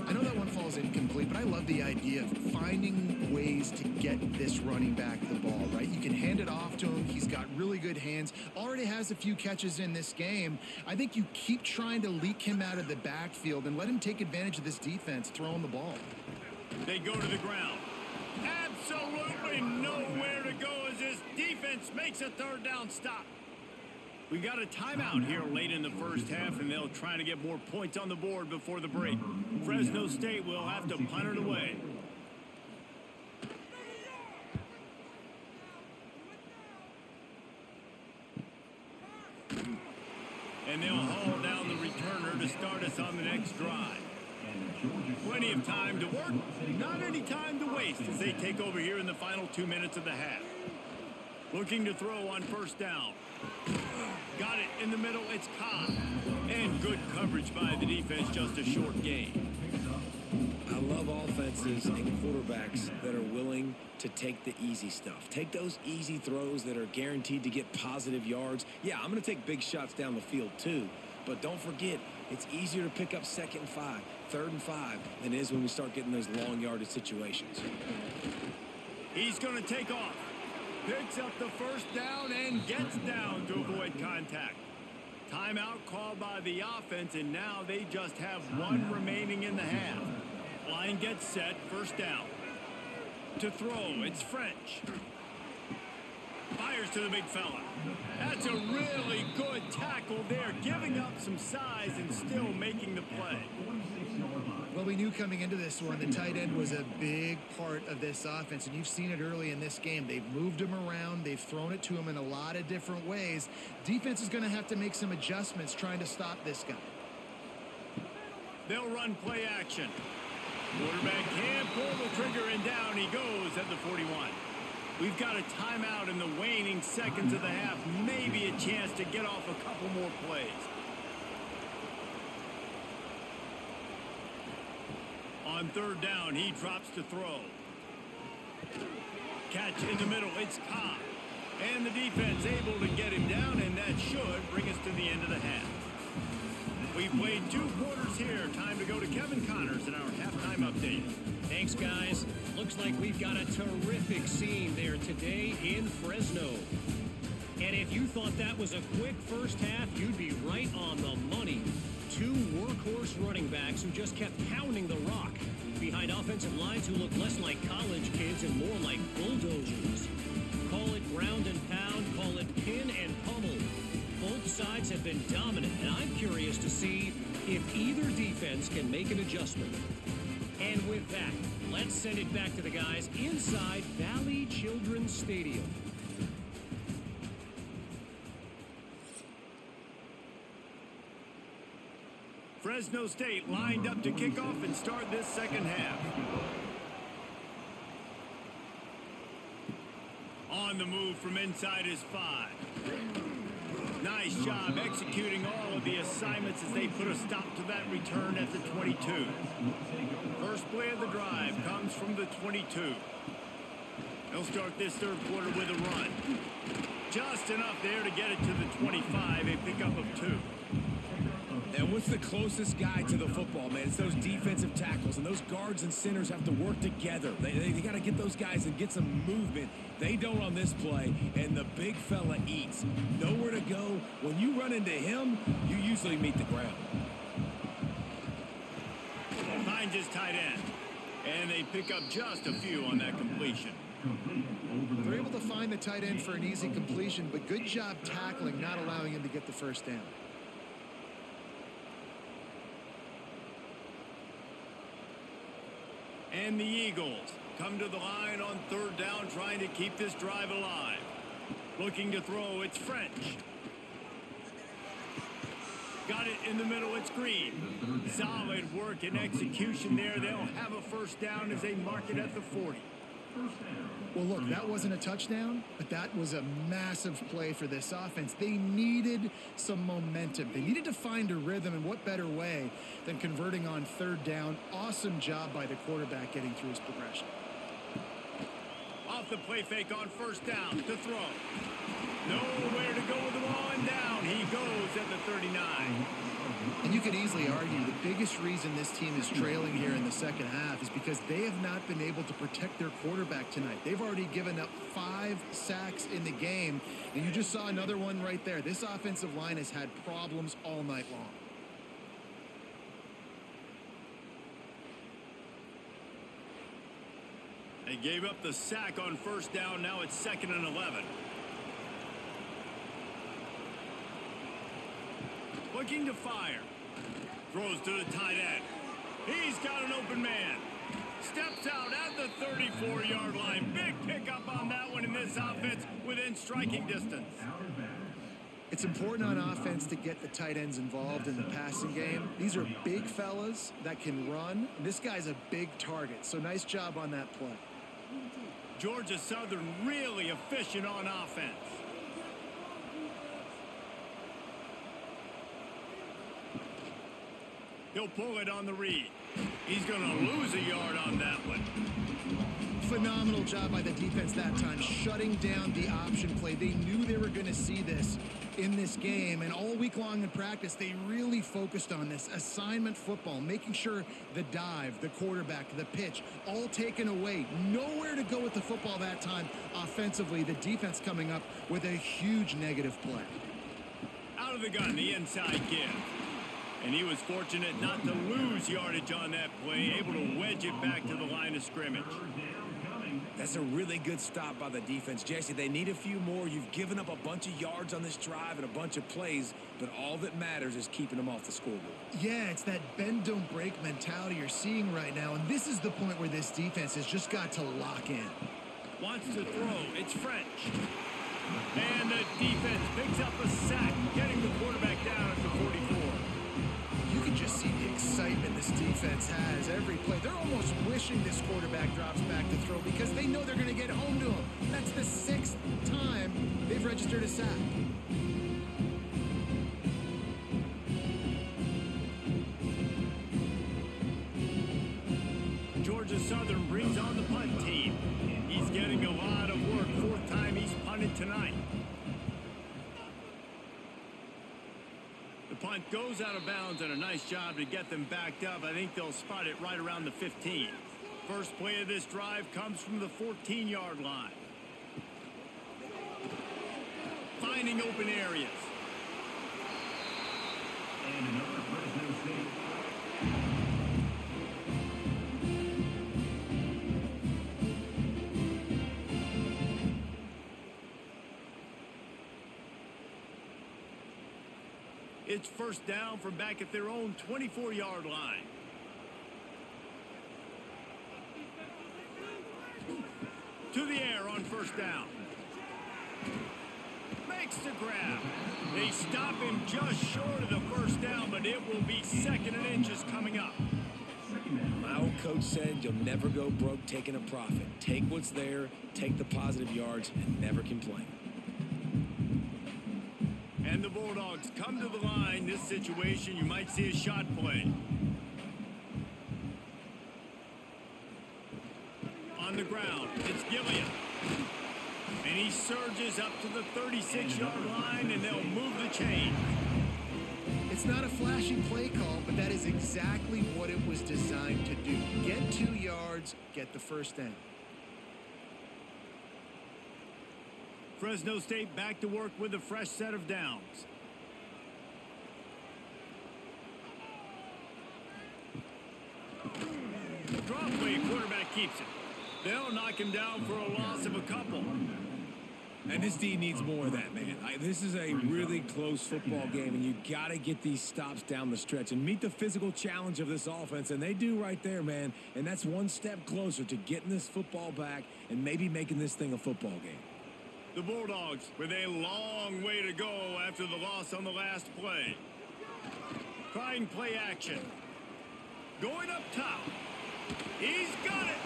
I know that one falls incomplete, but I love the idea of finding ways to get this running back the ball, right? You can hand it off to him. He's got really good hands. Already has a few catches in this game. I think you keep trying to leak him out of the backfield and let him take advantage of this defense throwing the ball. They go to the ground. Absolutely nowhere to go as this defense makes a third down stop. We got a timeout here late in the first half, and they'll try to get more points on the board before the break. Fresno State will have to punt it away. And they'll haul down the returner to start us on the next drive. Plenty of time to work, not any time to waste as they take over here in the final 2 minutes of the half. Looking to throw on first down. Got it in the middle, it's Cobb. And good coverage by the defense, just a short gain. I love offenses and quarterbacks that are willing to take the easy stuff. Take those easy throws that are guaranteed to get positive yards. Yeah, I'm going to take big shots down the field too. But don't forget, it's easier to pick up 2nd and 5, 3rd and 5 than it is when we start getting those long yardage situations. He's going to take off. Picks up the first down and gets down to avoid contact. Timeout called by the offense, and now they just have one remaining in the half. Line gets set, first down. To throw, it's French. Fires to the big fella. That's a really good tackle there, giving up some size and still making the play. Well, we knew coming into this one, the tight end was a big part of this offense, and you've seen it early in this game. They've moved him around. They've thrown it to him in a lot of different ways. Defense is going to have to make some adjustments trying to stop this guy. They'll run play action. Quarterback can't pull the trigger, and down he goes at the 41. We've got a timeout in the waning seconds of the half. Maybe a chance to get off a couple more plays. On third down, he drops to throw. Catch in the middle, it's Cobb. And the defense able to get him down, and that should bring us to the end of the half. We've played 2 quarters here. Time to go to Kevin Connors in our halftime update. Thanks, guys. Looks like we've got a terrific scene there today in Fresno. And if you thought that was a quick first half, you'd be right on the money. 2 workhorse running backs who just kept pounding the rock behind offensive lines who look less like college kids and more like bulldozers. Call it ground and pound, call it pin and pummel. Both sides have been dominant, and I'm curious to see if either defense can make an adjustment. And with that, let's send it back to the guys inside Valley Children's Stadium. Fresno State lined up to kick off and start this second half. On the move from inside is 5. Nice job executing all of the assignments as they put a stop to that return at the 22. First play of the drive comes from the 22. They'll start this third quarter with a run. Just enough there to get it to the 25, a pickup of 2. And what's the closest guy to the football, man? It's those defensive tackles, and those guards and centers have to work together. They got to get those guys and get some movement. They don't on this play, and the big fella eats. Nowhere to go. When you run into him, you usually meet the ground. Finds his tight end, and they pick up just a few on that completion. They're able to find the tight end for an easy completion, but good job tackling, not allowing him to get the first down. And the Eagles come to the line on third down, trying to keep this drive alive. Looking to throw, it's French. Got it in the middle, it's Green. Solid work and execution there. They'll have a first down as they mark it at the 40. Well, look, that wasn't a touchdown, but that was a massive play for this offense. They needed some momentum. They needed to find a rhythm, and what better way than converting on third down. Awesome job by the quarterback getting through his progression. Off the play fake on first down to throw. Nowhere to go with the ball, and down he goes at the 39. And you could easily argue the biggest reason this team is trailing here in the second half is because they have not been able to protect their quarterback tonight. They've already given up 5 sacks in the game, and you just saw another one right there. This offensive line has had problems all night long. They gave up the sack on first down. Now it's 2nd and 11. Looking to fire. Throws to the tight end. He's got an open man. Steps out at the 34-yard line. Big pickup on that one in this offense within striking distance. It's important on offense to get the tight ends involved in the passing game. These are big fellas that can run. This guy's a big target, so nice job on that play. Georgia Southern really efficient on offense. He'll pull it on the read. He's going to lose a yard on that one. Phenomenal job by the defense that time, shutting down the option play. They knew they were going to see this in this game, and all week long in practice, they really focused on this assignment football, making sure the dive, the quarterback, the pitch, all taken away. Nowhere to go with the football that time offensively. The defense coming up with a huge negative play. Out of the gun, the inside give. And he was fortunate not to lose yardage on that play, able to wedge it back to the line of scrimmage. That's a really good stop by the defense. Jesse, they need a few more. You've given up a bunch of yards on this drive and a bunch of plays, but all that matters is keeping them off the scoreboard. Yeah, it's that bend, don't break mentality you're seeing right now, and this is the point where this defense has just got to lock in. Wants to throw. It's French. And the defense picks up a sack, getting the quarterback down at the 44. You can just see the excitement this defense has every play. They're almost wishing this quarterback drops back to throw because they know they're going to get home to him. That's the 6th time they've registered a sack. Georgia Southern brings on the punt team. He's getting a lot of work. 4th time he's punted tonight. The punt goes out of bounds, and a nice job to get them backed up. I think they'll spot it right around the 15. First play of this drive comes from the 14-yard line. Finding open areas. And another Fresno State. It's first down from back at their own 24-yard line. To the air on first down. Makes the grab. They stop him just short of the first down, but it will be 2nd and inches coming up. My old coach said you'll never go broke taking a profit. Take what's there, take the positive yards, and never complain. And the Bulldogs come to the line. This situation, you might see a shot play. On the ground, it's Gilliam. And he surges up to the 36-yard line, and they'll move the chain. It's not a flashy play call, but that is exactly what it was designed to do. Get 2 yards, get the first down. Fresno State back to work with a fresh set of downs. Drop play, quarterback keeps it. They'll knock him down for a loss of a couple. And this D needs more of that, man. This is a really close football game, and you got to get these stops down the stretch and meet the physical challenge of this offense, and they do right there, man. And that's one step closer to getting this football back and maybe making this thing a football game. The Bulldogs with a long way to go after the loss on the last play. Trying play action. Going up top. He's got it.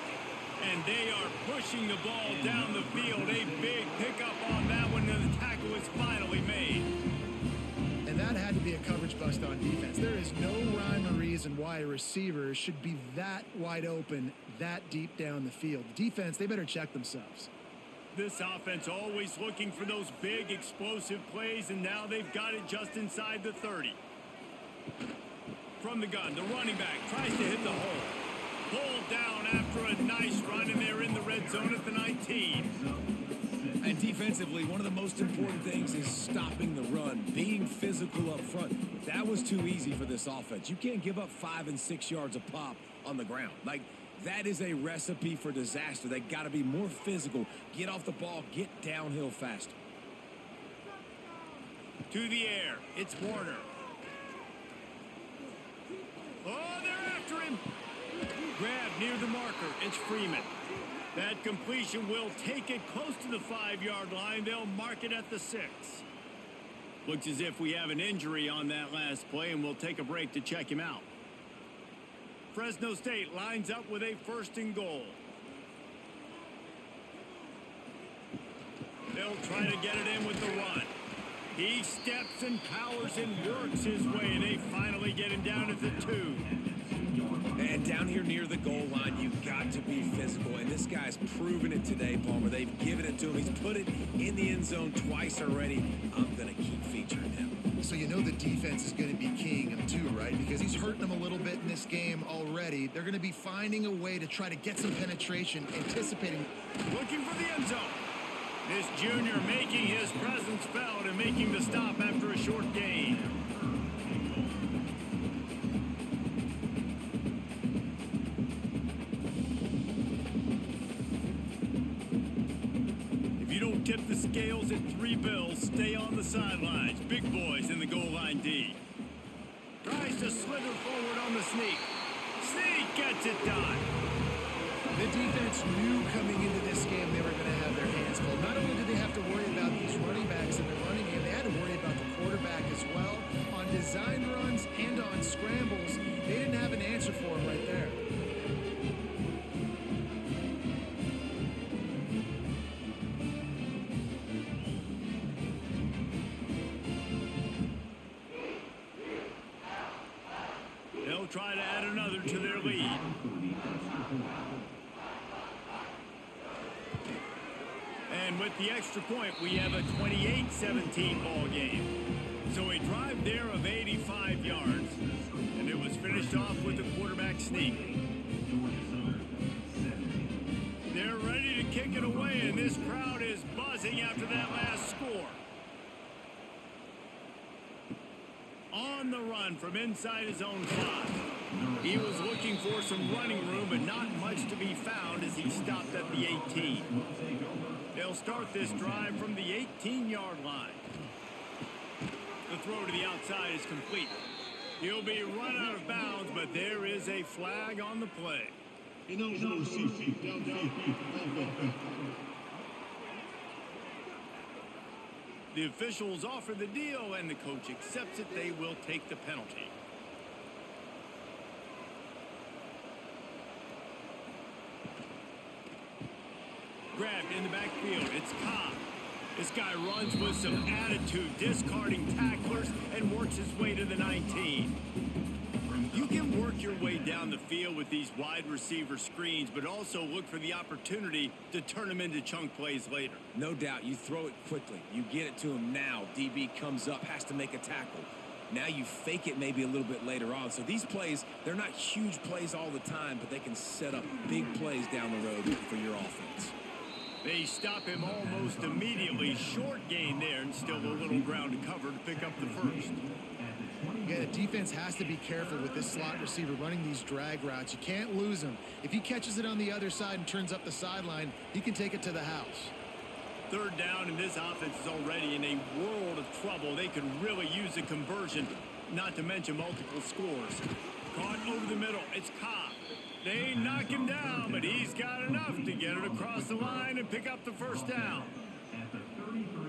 And they are pushing the ball down the field. A big pickup on that one, and the tackle is finally made. And that had to be a coverage bust on defense. There is no rhyme or reason why a receiver should be that wide open, that deep down the field. The defense, they better check themselves. This offense always looking for those big explosive plays, and now they've got it just inside the 30. From the gun, the running back tries to hit the hole. Pulled down after a nice run, and they're in the red zone at the 19. And defensively, one of the most important things is stopping the run, being physical up front. That was too easy for this offense. You can't give up 5 and 6 yards a pop on the ground. Like, that is a recipe for disaster. They got to be more physical, get off the ball, get downhill faster. To the air, it's Warner. Oh, they're after him. Grab near the marker, it's Freeman. That completion will take it close to the 5-yard line. They'll mark it at the 6. Looks as if we have an injury on that last play, and we'll take a break to check him out. Fresno State lines up with a 1st and goal. They'll try to get it in with the run. He steps and powers and works his way, and they finally get him down at the 2. And down here near the goal line, you've got to be physical. And this guy's proven it today, Palmer. They've given it to him. He's put it in the end zone twice already. I'm going to keep featuring him. So you know the defense is going to be keying him too, right? Because he's hurting them a little bit in this game already. They're going to be finding a way to try to get some penetration, anticipating. Looking for the end zone. This junior making his presence felt and making the stop after a short gain. Tip the scales at 3 bills. Stay on the sidelines. Big boys in the goal line D. Tries to slither forward on the sneak. Sneak gets it done. The defense knew coming into this game they were going to have their hands full. Not only did they have to worry about these running backs in the running game, they had to worry about the quarterback as well. On design runs and on scrambles, they didn't have an answer for him right there. Try to add another to their lead. And with the extra point, we have a 28-17 ball game. So a drive there of 85 yards, and it was finished off with a quarterback sneak. They're ready to kick it away, and this crowd is buzzing after that last score. On the run from inside his own 5. He was looking for some running room, but not much to be found as he stopped at the 18. They'll start this drive from the 18-yard line. The throw to the outside is complete. He'll be run out of bounds, but there is a flag on the play. The officials offer the deal, and the coach accepts it. They will take the penalty. Grabbed in the backfield. It's Cobb. This guy runs with some attitude, discarding tacklers, and works his way to the 19. You can work your way down the field with these wide receiver screens, but also look for the opportunity to turn them into chunk plays later. No doubt, you throw it quickly. You get it to him now. DB comes up, has to make a tackle. Now you fake it maybe a little bit later on. So these plays, they're not huge plays all the time, but they can set up big plays down the road for your offense. They stop him almost immediately. Short gain there, and still a little ground to cover to pick up the first. Yeah, the defense has to be careful with this slot receiver running these drag routes. You can't lose him. If he catches it on the other side and turns up the sideline, he can take it to the house. Third down, and this offense is already in a world of trouble. They could really use a conversion, not to mention multiple scores. Caught over the middle. It's Cobb. They knock him down, but he's got enough to get it across the line and pick up the first down.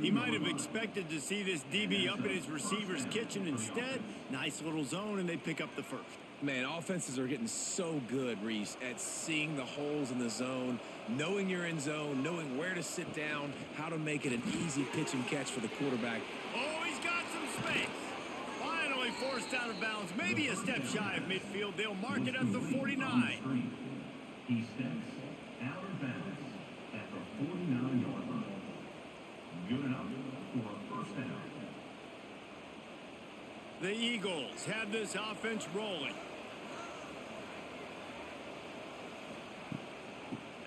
He might have expected to see this DB up in his receiver's kitchen. Instead, nice little zone, and they pick up the first. Man, offenses are getting so good, Reese, at seeing the holes in the zone, knowing you're in zone, knowing where to sit down, how to make it an easy pitch and catch for the quarterback. Oh, he's got some space. Finally forced out of bounds, maybe a step shy of midfield. They'll mark it at the 49. He steps out of bounds at the 49-yard line. Good enough for a first down. The Eagles have this offense rolling.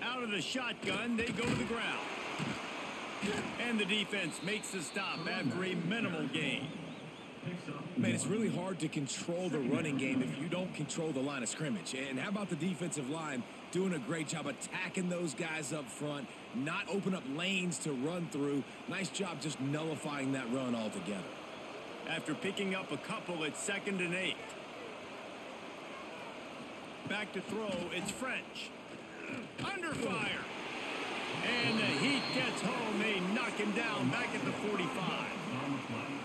Out of the shotgun, they go to the ground. And the defense makes the stop after a minimal gain. Man, it's really hard to control the running game if you don't control the line of scrimmage. And how about the defensive line doing a great job attacking those guys up front, not open up lanes to run through. Nice job just nullifying that run altogether. After picking up a couple, it's 2nd and 8. Back to throw, it's French. Under fire. And the Heat gets home. They knock him down back at the 45.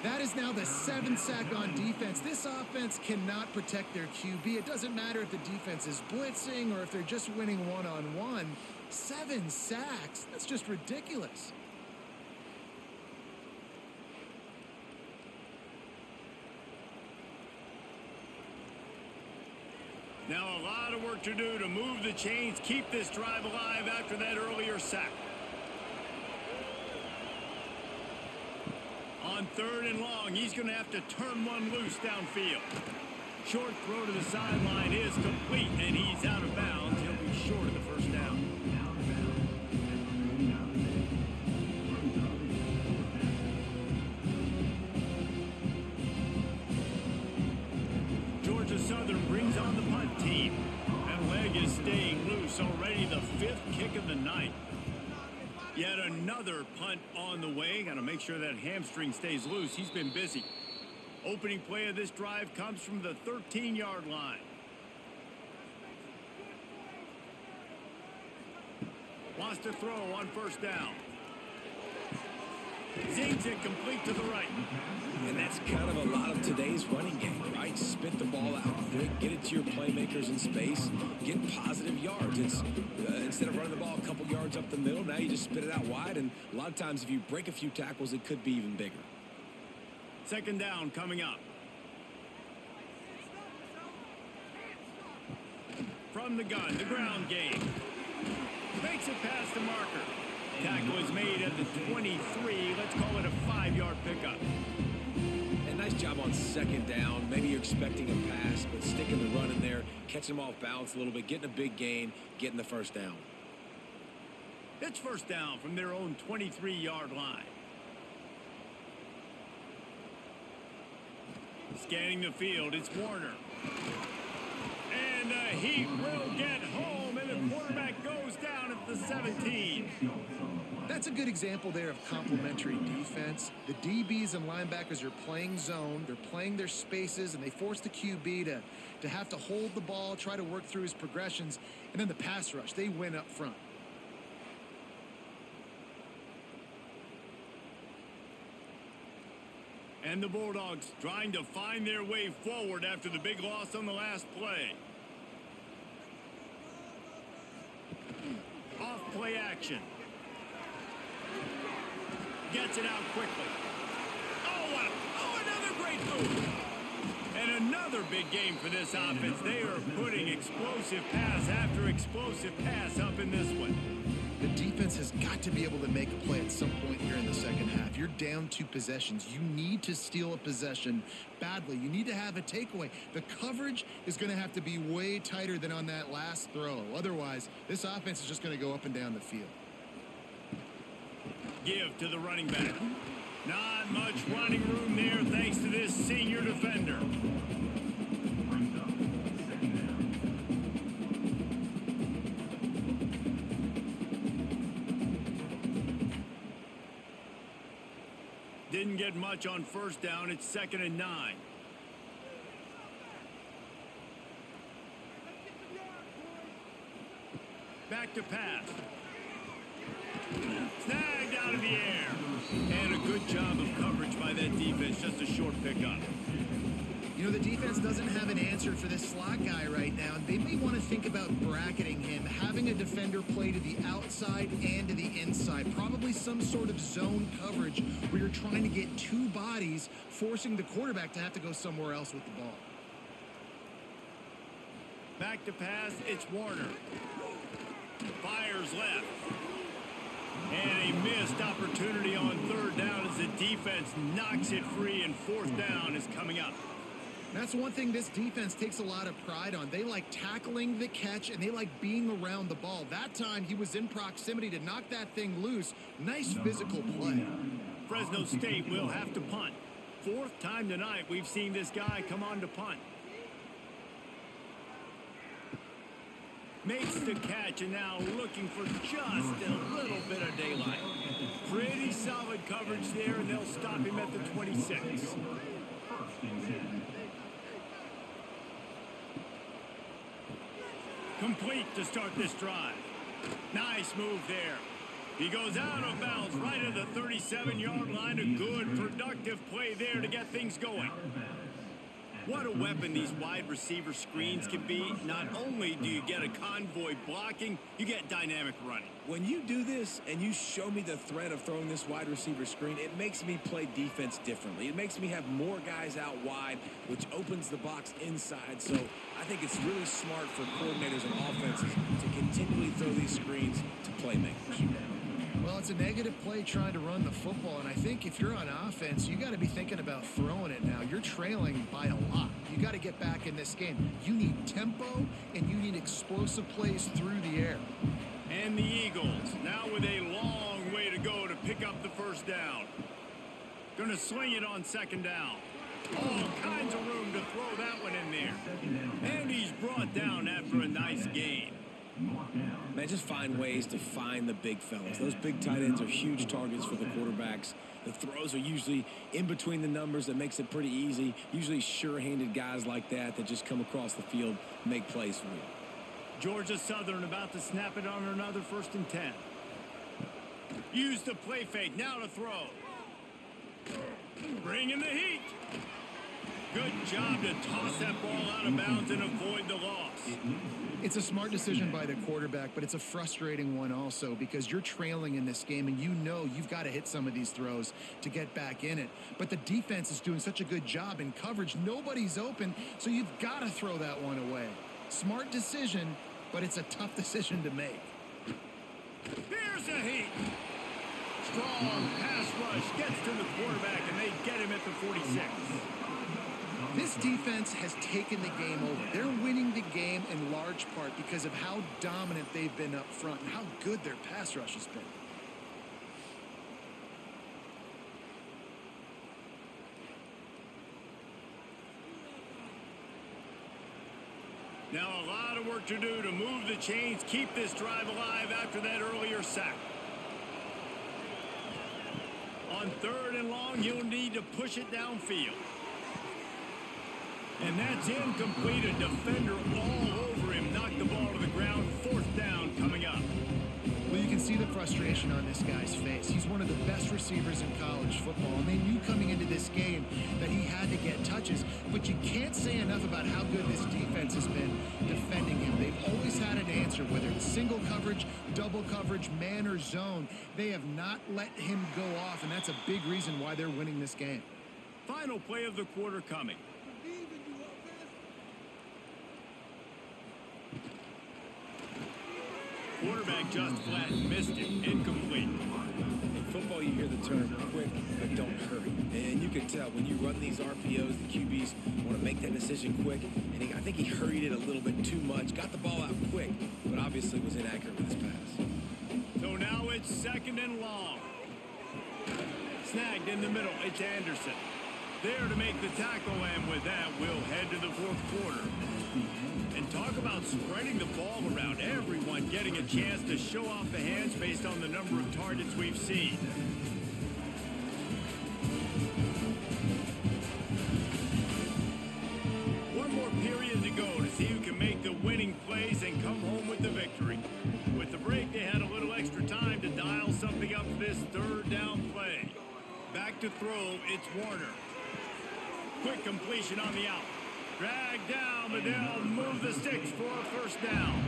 That is now the 7th sack on defense. This offense cannot protect their QB. It doesn't matter if the defense is blitzing or if they're just winning one-on-one. 7 sacks. That's just ridiculous. Now a lot of work to do to move the chains, keep this drive alive after that earlier sack. On 3rd and long, he's going to have to turn one loose downfield. Short throw to the sideline is complete, and he's out of bounds. He'll be short of the first down. Georgia Southern brings on the punt team. That leg is staying loose, already the 5th kick of the night. Yet another punt on the way. Got to make sure that hamstring stays loose. He's been busy. Opening play of this drive comes from the 13-yard line. Wants to throw on first down. Zings it complete to the right. And that's kind of a lot of today's running game, right? Spit the ball out quick, get it to your playmakers in space, get positive yards. It's instead of running the ball a couple yards up the middle, now you just spit it out wide. And a lot of times if you break a few tackles, it could be even bigger. 2nd down coming up. From the gun, the ground game. Makes it past the marker. Tackle is made at the 23. Let's call it a 5-yard pickup. And nice job on 2nd down. Maybe you're expecting a pass, but sticking the run in there, catching them off balance a little bit, getting a big gain, getting the first down. It's first down from their own 23-yard line. Scanning the field, it's Warner. And the Heat will get home, and the quarterback goes down at the 17. That's a good example there of complementary defense. The DBs and linebackers are playing zone. They're playing their spaces, and they force the QB to have to hold the ball, try to work through his progressions. And then the pass rush, they win up front. And the Bulldogs trying to find their way forward after the big loss on the last play. Off play action. Gets it out quickly. Oh, another great move. And another big game for this offense. They are putting explosive pass after explosive pass up in this one. The defense has got to be able to make a play at some point here in the second half. You're down 2 possessions. You need to steal a possession badly. You need to have a takeaway. The coverage is going to have to be way tighter than on that last throw. Otherwise, this offense is just going to go up and down the field. Give to the running back. Not much running room there thanks to this senior defender. Brings up 2nd down. didn't get much on first down. It's 2nd and 9. Back to pass. Snagged out of the air. And a good job of coverage by that defense. Just a short pickup. You know, the defense doesn't have an answer for this slot guy right now. They may want to think about bracketing him, having a defender play to the outside and to the inside. Probably some sort of zone coverage where you're trying to get two bodies, forcing the quarterback to have to go somewhere else with the ball. Back to pass, it's Warner. Fires left. And a missed opportunity on 3rd down as the defense knocks it free, and 4th down is coming up. That's one thing this defense takes a lot of pride on. They like tackling the catch, and they like being around the ball. That time, he was in proximity to knock that thing loose. Nice physical play. Fresno State will have to punt. 4th time tonight we've seen this guy come on to punt. Makes the catch, and now looking for just a little bit of daylight. Pretty solid coverage there, and they'll stop him at the 26. Complete to start this drive. Nice move there. He goes out of bounds right at the 37-yard line. A good, productive play there to get things going. What a weapon these wide receiver screens can be. Not only do you get a convoy blocking, you get dynamic running. When you do this and you show me the threat of throwing this wide receiver screen, it makes me play defense differently. It makes me have more guys out wide, which opens the box inside. So I think it's really smart for coordinators and offenses to continually throw these screens to playmakers. Well, it's a negative play trying to run the football, and I think if you're on offense, you got to be thinking about throwing it now. You're trailing by a lot. You got to get back in this game. You need tempo, and you need explosive plays through the air. And the Eagles, now with a long way to go to pick up the 1st down. Going to swing it on 2nd down. All kinds of room to throw that one in there. And he's brought down after a nice gain. Man, just find ways to find the big fellas. Those big tight ends are huge targets for the quarterbacks. The throws are usually in between the numbers. That makes it pretty easy. Usually sure-handed guys like that just come across the field, make plays for you. Georgia Southern about to snap it on another 1st and 10. Use the play fake, now to throw. Bringing the heat. Good job to toss that ball out of bounds and avoid the loss. It's a smart decision by the quarterback, but it's a frustrating one also because you're trailing in this game and you know you've got to hit some of these throws to get back in it. But the defense is doing such a good job in coverage. Nobody's open, so you've got to throw that one away. Smart decision, but it's a tough decision to make. Here's the heat. Strong pass rush gets to the quarterback, and they get him at the 46. This defense has taken the game over. They're winning the game in large part because of how dominant they've been up front and how good their pass rush has been. Now a lot of work to do to move the chains, keep this drive alive after that earlier sack. On 3rd and long, you'll need to push it downfield. And that's incomplete. A defender all over him. Knocked the ball to the ground. 4th down coming up. Well, you can see the frustration on this guy's face. He's one of the best receivers in college football, and they knew coming into this game that he had to get touches. But you can't say enough about how good this defense has been defending him. They've always had an answer, whether it's single coverage, double coverage, man or zone. They have not let him go off, and that's a big reason why they're winning this game. Final play of the quarter coming. Quarterback just flat missed it. Incomplete. In football, you hear the term quick, but don't hurry. And you can tell when you run these RPOs, the QBs want to make that decision quick. And I think he hurried it a little bit too much. Got the ball out quick, but obviously was inaccurate with his pass. So now it's 2nd and long. Snagged in the middle. It's Anderson. There to make the tackle, and with that, we'll head to the 4th quarter. And talk about spreading the ball around. Everyone getting a chance to show off the hands based on the number of targets we've seen. to throw. It's Warner. Quick completion on the out. Drag down, but they'll move the sticks for a first down.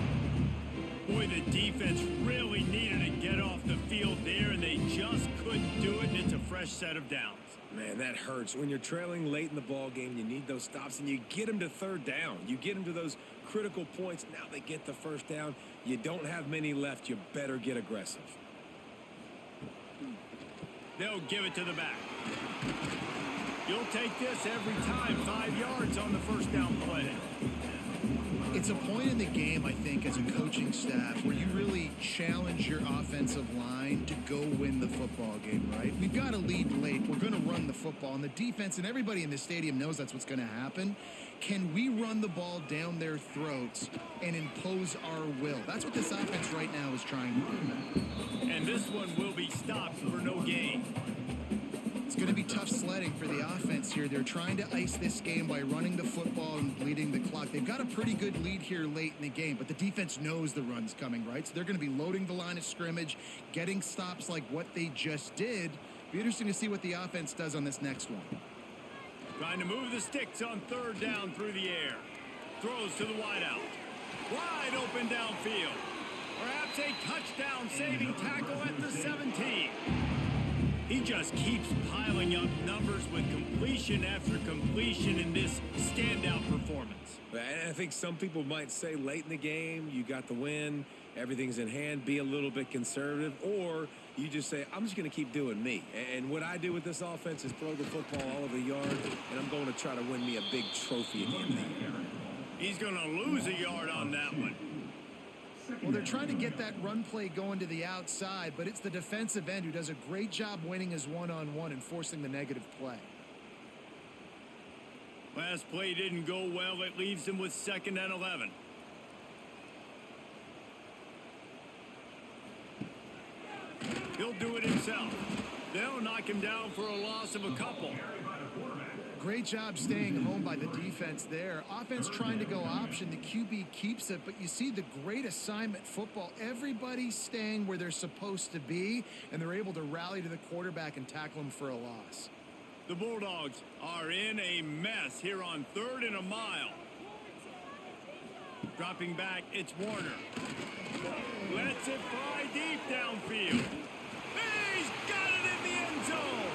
Boy, the defense really needed to get off the field there, and they just couldn't do it, and it's a fresh set of downs. Man, that hurts. When you're trailing late in the ball game, you need those stops, and you get them to third down. You get them to those critical points. Now they get the first down. You don't have many left. You better get aggressive. They'll give it to the back. You'll take this every time. 5 yards on the first down play. It's a point in the game, I think, as a coaching staff where you really challenge your offensive line to go win the football game, right? We've got a lead late. We're going to run the football. And the defense and everybody in the stadium knows that's what's going to happen. Can we run the ball down their throats and impose our will? That's what this offense right now is trying to do. And this one will be stopped for no gain. It's going to be tough sledding for the offense here. They're trying to ice this game by running the football and bleeding the clock. They've got a pretty good lead here late in the game, but the defense knows the run's coming, right? So they're going to be loading the line of scrimmage, getting stops like what they just did. Be interesting to see what the offense does on this next one. Trying to move the sticks on third down through the air. Throws to the wideout. Wide open downfield. Perhaps a touchdown saving tackle at the 17. He just keeps piling up numbers with completion after completion in this standout performance. I think some people might say late in the game, you got the win, everything's in hand, be a little bit conservative, or you just say, I'm just going to keep doing me. And what I do with this offense is throw the football all over the yard, and I'm going to try to win me a big trophy at the end of the year. He's going to lose a yard on that one. Well, they're trying to get that run play going to the outside, but it's the defensive end who does a great job winning his one-on-one and forcing the negative play. Last play didn't go well. It leaves him with 2nd and 11. He'll do it himself. They'll knock him down for a loss of a couple. Great job staying home by the defense there. Offense trying to go option. The QB keeps it, but you see the great assignment football. Everybody's staying where they're supposed to be, and they're able to rally to the quarterback and tackle him for a loss. The Bulldogs are in a mess here on 3rd and a mile. Dropping back, it's Warner. Lets it fly deep downfield. He's got it in the end zone.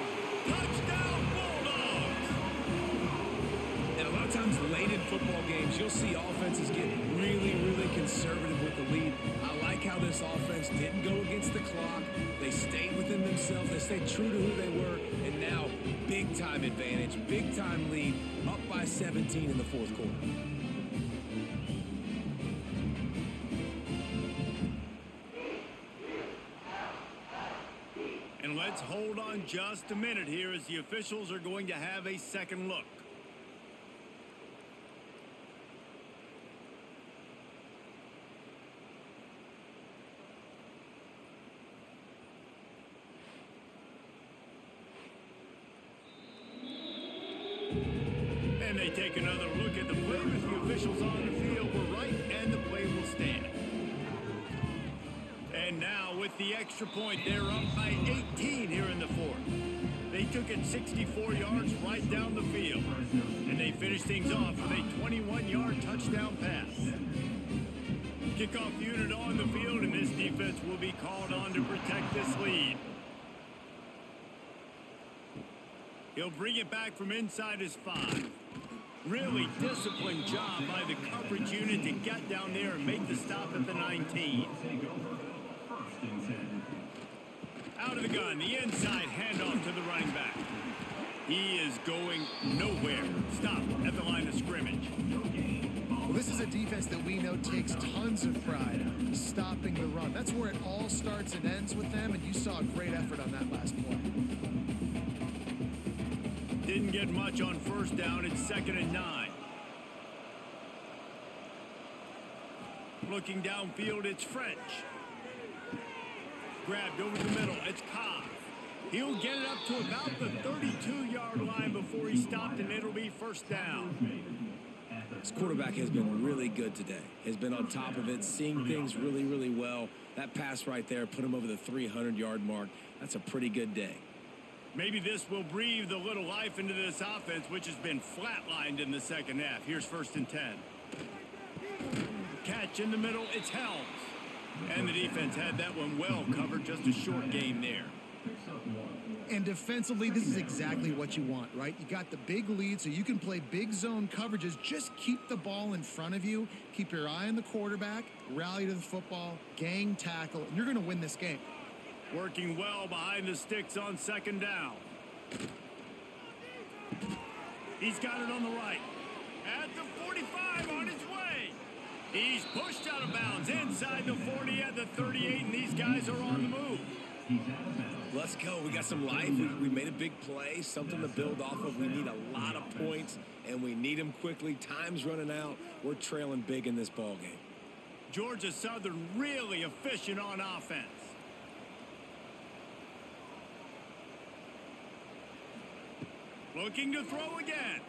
Touchdown, Bulldogs. And a lot of times late in football games, you'll see offenses get really, really conservative with the lead. I like how this offense didn't go against the clock. They stayed within themselves. They stayed true to who they were. And now, big-time advantage, big-time lead, up by 17 in the 4th quarter. And let's hold on just a minute here as the officials are going to have a second look. And they take another look at the play with the officials on the field were right, and the play will stand. And now with the extra point, they're up by 18 here in the 4th. They took it 64 yards right down the field. And they finished things off with a 21-yard touchdown pass. Kickoff unit on the field, and this defense will be called on to protect this lead. He'll bring it back from inside his 5. Really disciplined job by the coverage unit to get down there and make the stop at the 19. Out of the gun, the inside handoff to the running back. He is going nowhere. Stop at the line of scrimmage. Well, this is a defense that we know takes tons of pride stopping the run. That's where it all starts and ends with them, and you saw a great effort on that last play. Didn't get much on first down. It's 2nd and 9. Looking downfield, it's French. Grabbed over the middle, it's Cobb. He'll get it up to about the 32-yard line before he stopped, and it'll be first down. This quarterback has been really good today. Has been on top of it, seeing things really, really well. That pass right there put him over the 300-yard mark. That's a pretty good day. Maybe this will breathe a little life into this offense, which has been flatlined in the second half. Here's 1st and 10. Catch in the middle. It's Helms. And the defense had that one well covered. Just a short game there. And defensively, this is exactly what you want, right? You got the big lead, so you can play big zone coverages. Just keep the ball in front of you. Keep your eye on the quarterback. Rally to the football. Gang tackle. And you're going to win this game. Working well behind the sticks on 2nd down. He's got it on the right. At the 45, on his way. He's pushed out of bounds inside the 40 at the 38, and these guys are on the move. Let's go. We got some life. We made a big play, something to build off of. We need a lot of points, and we need them quickly. Time's running out. We're trailing big in this ball game. Georgia Southern really efficient on offense. Looking to throw again.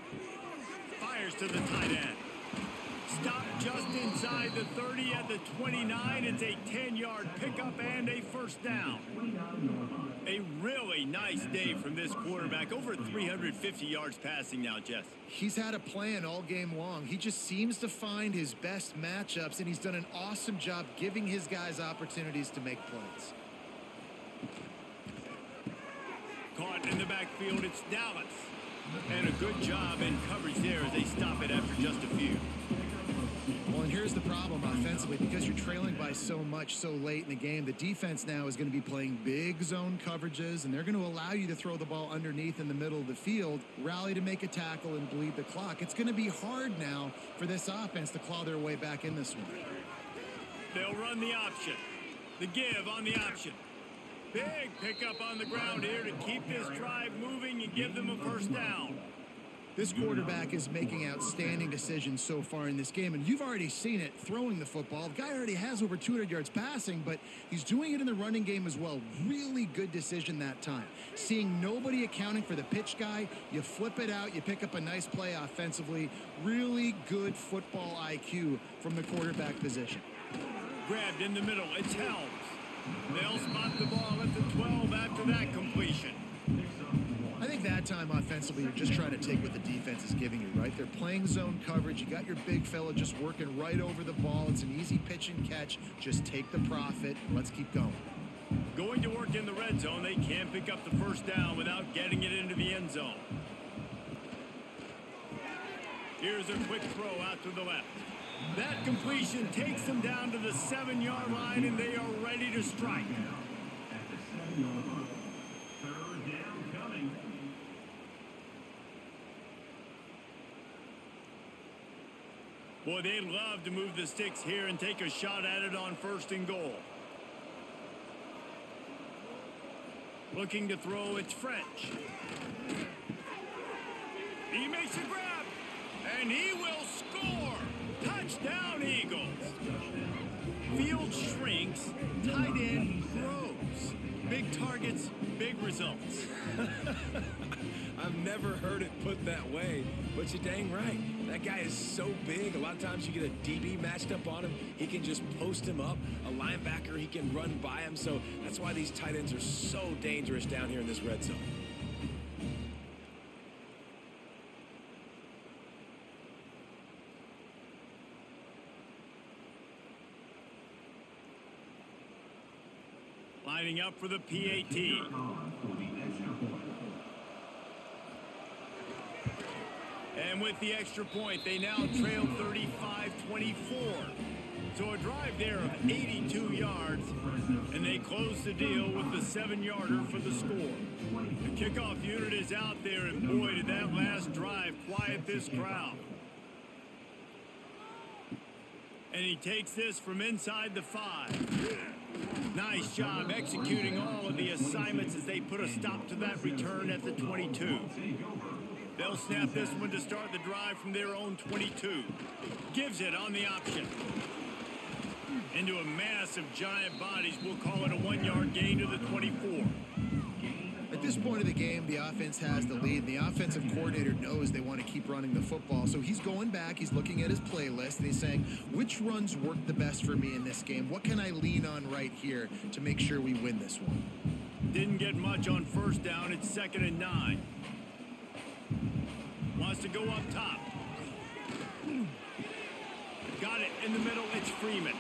Fires to the tight end. Stop just inside the 30 at the 29. It's a 10-yard pickup and a 1st down. A really nice day from this quarterback. Over 350 yards passing now, Jess. He's had a plan all game long. He just seems to find his best matchups, and he's done an awesome job giving his guys opportunities to make plays. Caught in the backfield, it's Dallas. And a good job in coverage there as they stop it after just a few. Well, and here's the problem offensively. Because you're trailing by so much so late in the game, the defense now is going to be playing big zone coverages, and they're going to allow you to throw the ball underneath in the middle of the field, rally to make a tackle, and bleed the clock. It's going to be hard now for this offense to claw their way back in this one. They'll run the option. The give on the option. Big pickup on the ground here to keep this drive moving and give them a 1st down. This quarterback is making outstanding decisions so far in this game, and you've already seen it throwing the football. The guy already has over 200 yards passing, but he's doing it in the running game as well. Really good decision that time. Seeing nobody accounting for the pitch guy, you flip it out, you pick up a nice play offensively. Really good football IQ from the quarterback position. Grabbed in the middle, it's Helms. They'll spot the ball at the 12 after that completion. I think that time offensively, you're just trying to take what the defense is giving you, right? They're playing zone coverage. You got your big fella just working right over the ball. It's an easy pitch and catch. Just take the profit. Let's keep going. Going to work in the red zone. They can't pick up the 1st down without getting it into the end zone. Here's a quick throw out to the left. That completion takes them down to the 7-yard line, and they are ready to strike. At the 7-yard line. 3rd down coming. Boy, they'd love to move the sticks here and take a shot at it on 1st and goal. Looking to throw, it's French. He makes a grab, and he will score. Touchdown, Eagles. Field shrinks, tight end grows. Big targets, big results. I've never heard it put that way, but you're dang right. That guy is so big. A lot of times you get a DB matched up on him. He can just post him up. A linebacker, he can run by him. So that's why these tight ends are so dangerous down here in this red zone. Lining up for the PAT. And with the extra point, they now trail 35-24. So a drive there of 82 yards, and they close the deal with the 7-yarder for the score. The kickoff unit is out there, and boy, did that last drive quiet this crowd. And he takes this from inside the 5. Nice job executing all of the assignments as they put a stop to that return at the 22. They'll snap this one to start the drive from their own 22. Gives it on the option. Into a mass of giant bodies. We'll call it a 1-yard gain to the 24. At this point of the game, the offense has the lead. The offensive coordinator knows they want to keep running the football. So he's going back, he's looking at his playlist, and he's saying, which runs work the best for me in this game? What can I lean on right here to make sure we win this one? Didn't get much on first down. It's 2nd and 9. Wants to go up top. Got it in the middle. It's Freeman.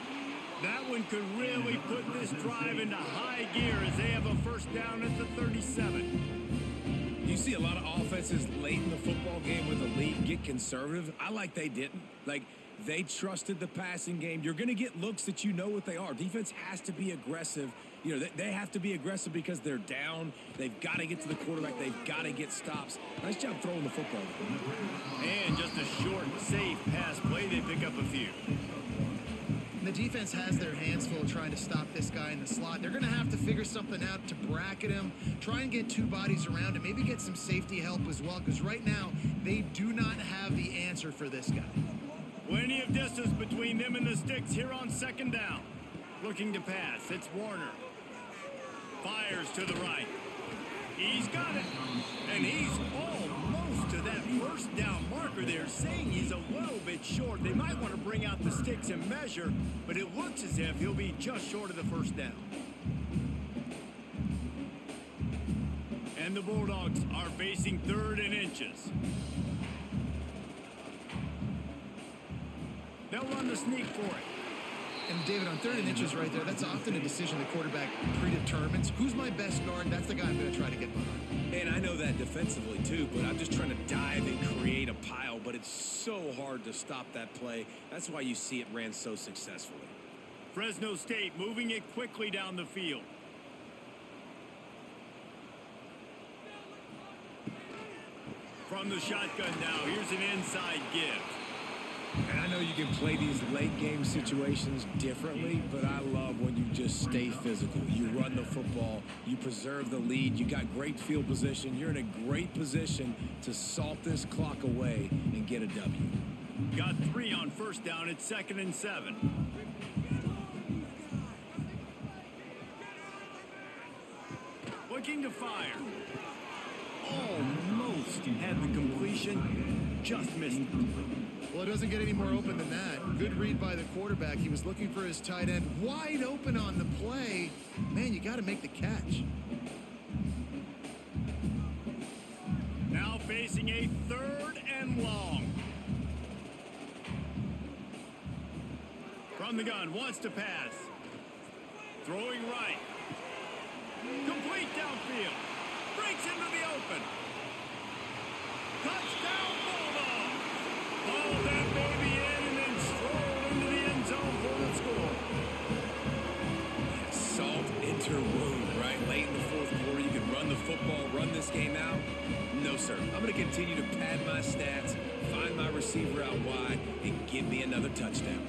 That one could really put this drive into high gear as they have a first down at the 37. You see a lot of offenses late in the football game with a lead get conservative. I like they didn't. Like, they trusted the passing game. You're going to get looks that you know what they are. Defense has to be aggressive. You know, they have to be aggressive because they're down. They've got to get to the quarterback. They've got to get stops. Nice job throwing the football. And just a short, safe pass play. They pick up a few. The defense has their hands full trying to stop this guy in the slot. They're going to have to figure something out to bracket him, try and get two bodies around him, maybe get some safety help as well, because right now they do not have the answer for this guy. Plenty of distance between them and the sticks here on 2nd down. Looking to pass. It's Warner. Fires to the right. He's got it. And he's almost to that first down marker there, saying he's a little bit short. They might want to bring out the sticks and measure, but it looks as if he'll be just short of the first down. And the Bulldogs are facing 3rd and inches. They'll run the sneak for it. And David, on 3rd and inches right there, that's often a decision the quarterback predetermines. Who's my best guard? That's the guy I'm going to try to get behind. And I know that defensively too, but I'm just trying to dive and create a pile, but it's so hard to stop that play. That's why you see it ran so successfully. Fresno State moving it quickly down the field. From the shotgun now, here's an inside give. And I know you can play these late game situations differently, but I love when you just stay physical. You run the football, you preserve the lead, you got great field position, you're in a great position to salt this clock away and get a W. Got 3 on first down. It's 2nd and 7. Looking to fire. Almost had the completion, just missed it. Well, it doesn't get any more open than that. Good read by the quarterback. He was looking for his tight end. Wide open on the play. Man, you got to make the catch. Now facing a 3rd and long. From the gun, wants to pass. Throwing right. Complete downfield. Breaks into the open. Touchdown Bulldogs. Ball that baby in and then stroll into the end zone for the score. Salt enter wound, right? Late in the 4th quarter, you can run the football, run this game out. No, sir. I'm going to continue to pad my stats, find my receiver out wide, and give me another touchdown.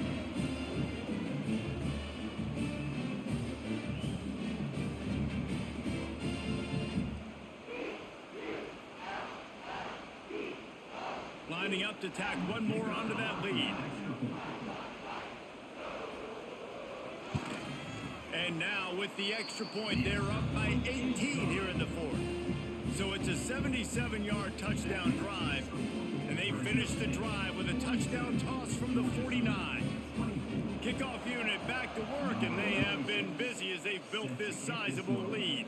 Lining up to tack one more onto that lead. And now with the extra point, they're up by 18 here in the 4th. So it's a 77-yard touchdown drive, and they finish the drive with a touchdown toss from the 49. Kickoff unit back to work, and they have been busy as they've built this sizable lead.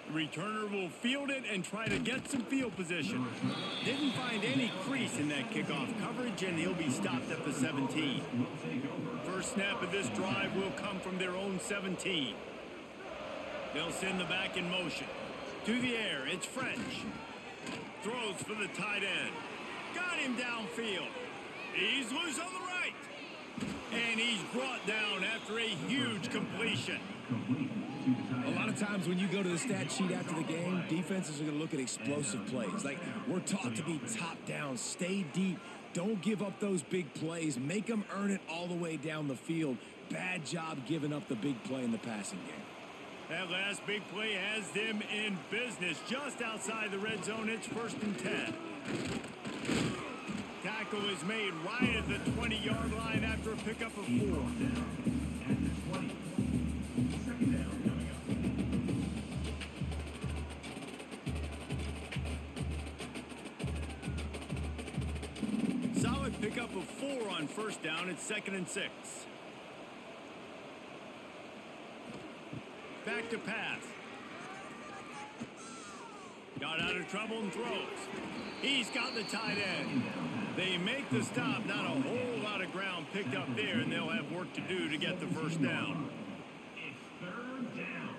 The returner will field it and try to get some field position. Didn't find any crease in that kickoff coverage, and he'll be stopped at the 17. First snap of this drive will come from their own 17. They'll send the back in motion. To the air, it's French. Throws for the tight end. Got him downfield. He's loose on the right. And he's brought down after a huge completion. A lot of times when you go to the stat sheet after the game, defenses are going to look at explosive plays. Like, we're taught to be top down, stay deep, don't give up those big plays, make them earn it all the way down the field. Bad job giving up the big play in the passing game. That last big play has them in business. Just outside the red zone, it's 1st and 10. Tackle is made right at the 20-yard line after a pickup of 4. Solid pickup of 4 on first down. It's 2nd and 6. Back to pass. Got out of trouble and throws. He's got the tight end. They make the stop. Not a whole lot of ground picked up there, and they'll have work to do to get the first down. It's third down.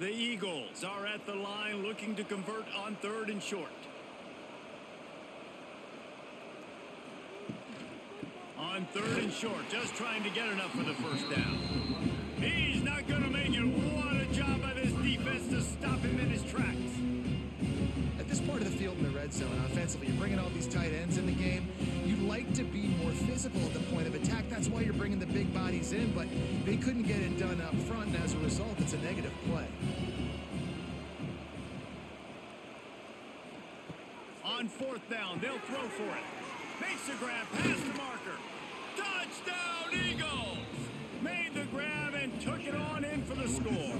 The Eagles are at the line looking to convert on 3rd and short. On 3rd and short, just trying to get enough for the first down. He's not going to make it. What a job by this defense to stop him in his tracks. At this part of the field in the red zone, offensively, you're bringing all these tight ends in the game. You'd like to be more physical at the point of attack. That's why you're bringing the big bodies in, but they couldn't get it done up front, and as a result, it's a negative play. On 4th down, they'll throw for it. Makes the grab, past the marker. Touchdown, Eagles! Made the grab and took it on in for the score.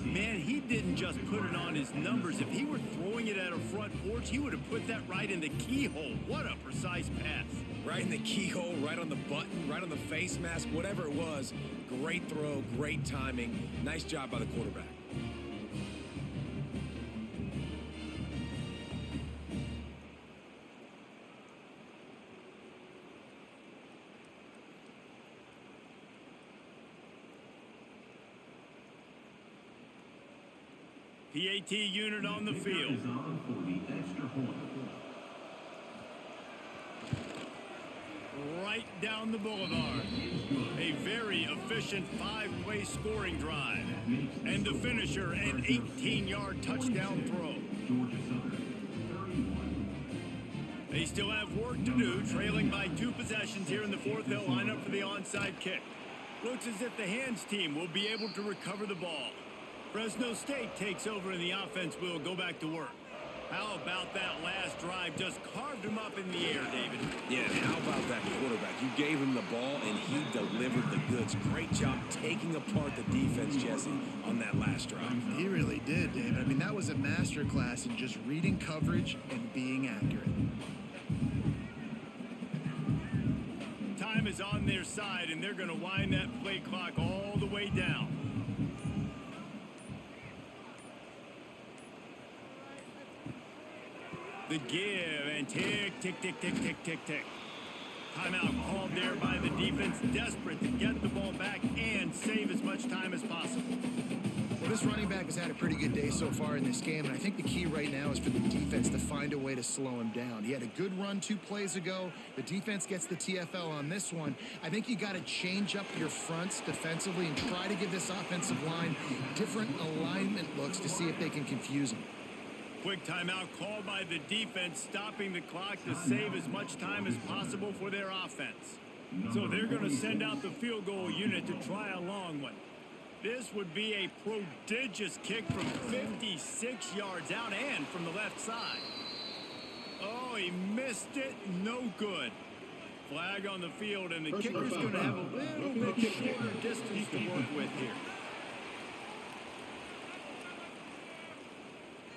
Man, he didn't just put it on his numbers. If he were throwing it at a front porch, he would have put that right in the keyhole. What a precise pass. Right in the keyhole, right on the button, right on the face mask, whatever it was. Great throw, great timing. Nice job by the quarterback. PAT unit on the field. Is on for the extra point. Right down the boulevard. A very efficient 5-play scoring drive. And the finisher, an 18-yard touchdown throw. Georgia Southern, 31. They still have work to do, trailing by 2 possessions here in the 4th. They'll line up for the onside kick. Looks as if the hands team will be able to recover the ball. Fresno State takes over and the offense will go back to work. How about that last drive? Just carved him up in the air, David. Yeah, and how about that quarterback? You gave him the ball, and he delivered the goods. Great job taking apart the defense, Jesse, on that last drive. He really did, David. I mean, that was a masterclass in just reading coverage and being accurate. Time is on their side, and they're going to wind that play clock all the way down. The give and tick, tick, tick, tick, tick, tick, tick. Timeout called there by the defense, desperate to get the ball back and save as much time as possible. Well, this running back has had a pretty good day so far in this game, and I think the key right now is for the defense to find a way to slow him down. He had a good run 2 plays ago. The defense gets the TFL on this one. I think you got to change up your fronts defensively and try to give this offensive line different alignment looks to see if they can confuse him. Quick timeout called by the defense, stopping the clock to save as much time as possible for their offense. So they're going to send out the field goal unit to try a long one. This would be a prodigious kick from 56 yards out and from the left side. Oh, he missed it. No good. Flag on the field, and the kicker's going to have a little bit shorter distance to work with here.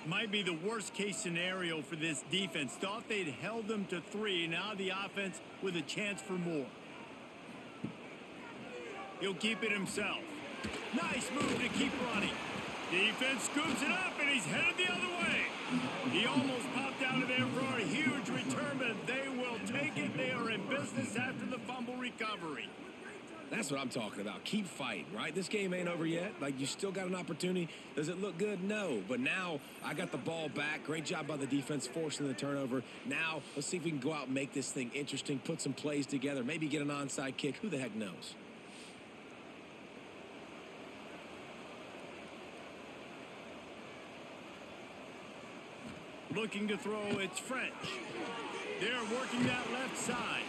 Might be the worst case scenario for this defense. Thought they'd held them to 3. Now the offense with a chance for more. He'll keep it himself. Nice move to keep running. Defense scoops it up, and he's headed the other way. He almost popped out of there for a huge return, but they will take it. They are in business after the fumble recovery. That's what I'm talking about. Keep fighting, right? This game ain't over yet. Like, you still got an opportunity. Does it look good? No. But now I got the ball back. Great job by the defense forcing the turnover. Now let's see if we can go out and make this thing interesting, put some plays together, maybe get an onside kick. Who the heck knows? Looking to throw, it's French. They're working that left side.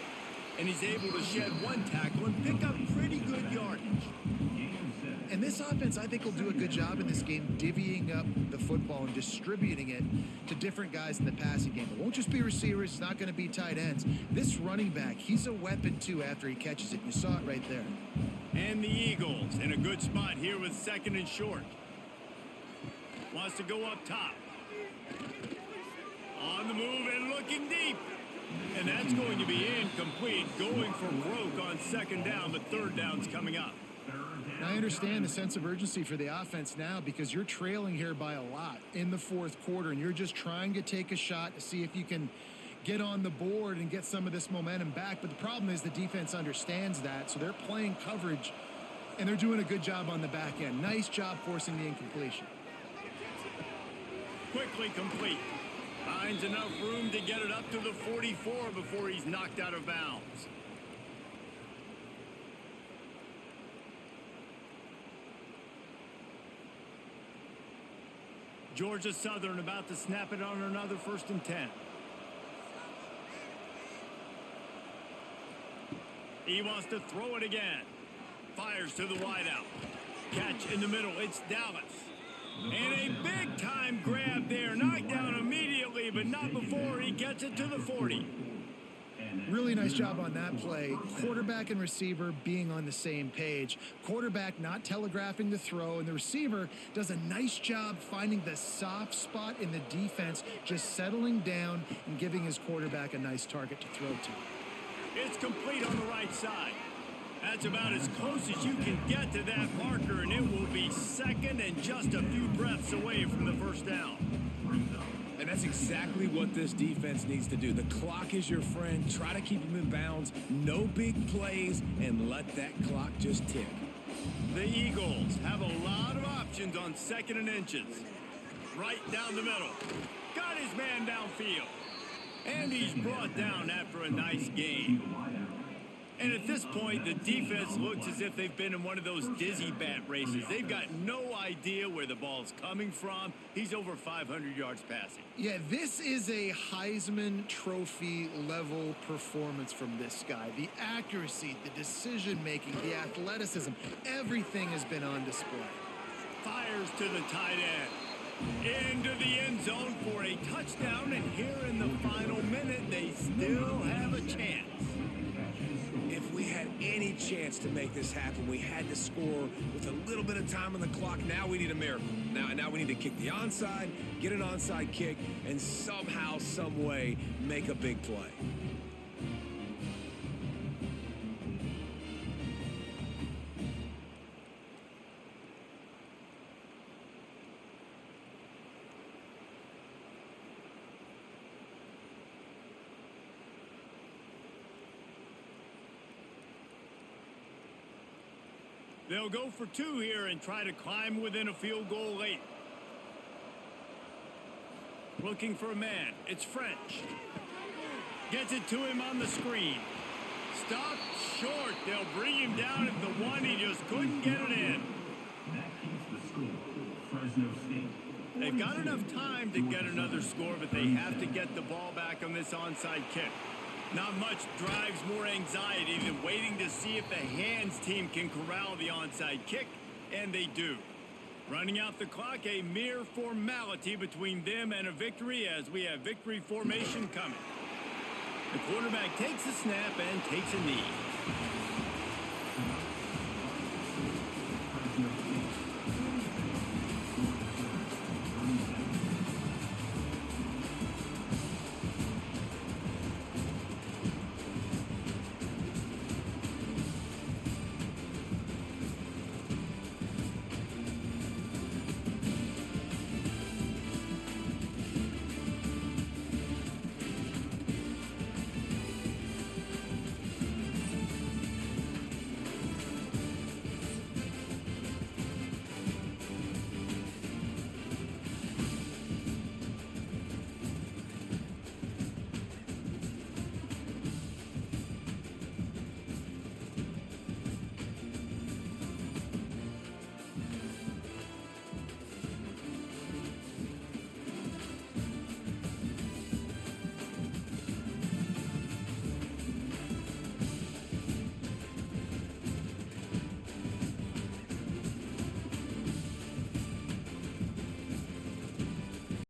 And he's able to shed 1 tackle and pick up pretty good yardage. And this offense, I think, will do a good job in this game divvying up the football and distributing it to different guys in the passing game. It won't just be receivers. It's not going to be tight ends. This running back, he's a weapon, too, after he catches it. You saw it right there. And the Eagles in a good spot here with 2nd and short. Wants to go up top. On the move and looking deep. And that's going to be incomplete. Going for broke on 2nd down, but 3rd down's coming up. And I understand the sense of urgency for the offense now because you're trailing here by a lot in the fourth quarter, and you're just trying to take a shot to see if you can get on the board and get some of this momentum back. But the problem is the defense understands that, so they're playing coverage, and they're doing a good job on the back end. Nice job forcing the incompletion. Quickly complete. Finds enough room to get it up to the 44 before he's knocked out of bounds. Georgia Southern about to snap it on another 1st and 10. He wants to throw it again. Fires to the wideout. Catch in the middle. It's Dallas. And a big-time grab there. Knocked down immediately, but not before he gets it to the 40. Really nice job on that play. Quarterback and receiver being on the same page. Quarterback not telegraphing the throw, and the receiver does a nice job finding the soft spot in the defense, just settling down and giving his quarterback a nice target to throw to. It's complete on the right side. That's about as close as you can get to that marker, and it will be second and just a few breaths away from the first down. And that's exactly what this defense needs to do. The clock is your friend. Try to keep them in bounds. No big plays, and let that clock just tick. The Eagles have a lot of options on 2nd and inches. Right down the middle. Got his man downfield. And he's brought down after a nice game. And at this point, the defense looks as if they've been in one of those dizzy bat races. They've got no idea where the ball's coming from. He's over 500 yards passing. Yeah, this is a Heisman Trophy level performance from this guy. The accuracy, the decision-making, the athleticism, everything has been on display. Fires to the tight end. Into the end zone for a touchdown, and here in the final minute, they still have a chance. If we had any chance to make this happen, we had to score with a little bit of time on the clock. Now we need a miracle. Now we need to kick the onside, get an onside kick, and somehow, some way, make a big play. They'll go for 2 here and try to climb within a field goal late. Looking for a man. It's French. Gets it to him on the screen. Stopped short. They'll bring him down at the 1. He just couldn't get it in. That keeps the score. Fresno State. They've got enough time to get another score, but they have to get the ball back on this onside kick. Not much drives more anxiety than waiting to see if the hands team can corral the onside kick, and they do. Running out the clock, a mere formality between them and a victory as we have victory formation coming. The quarterback takes a snap and takes a knee.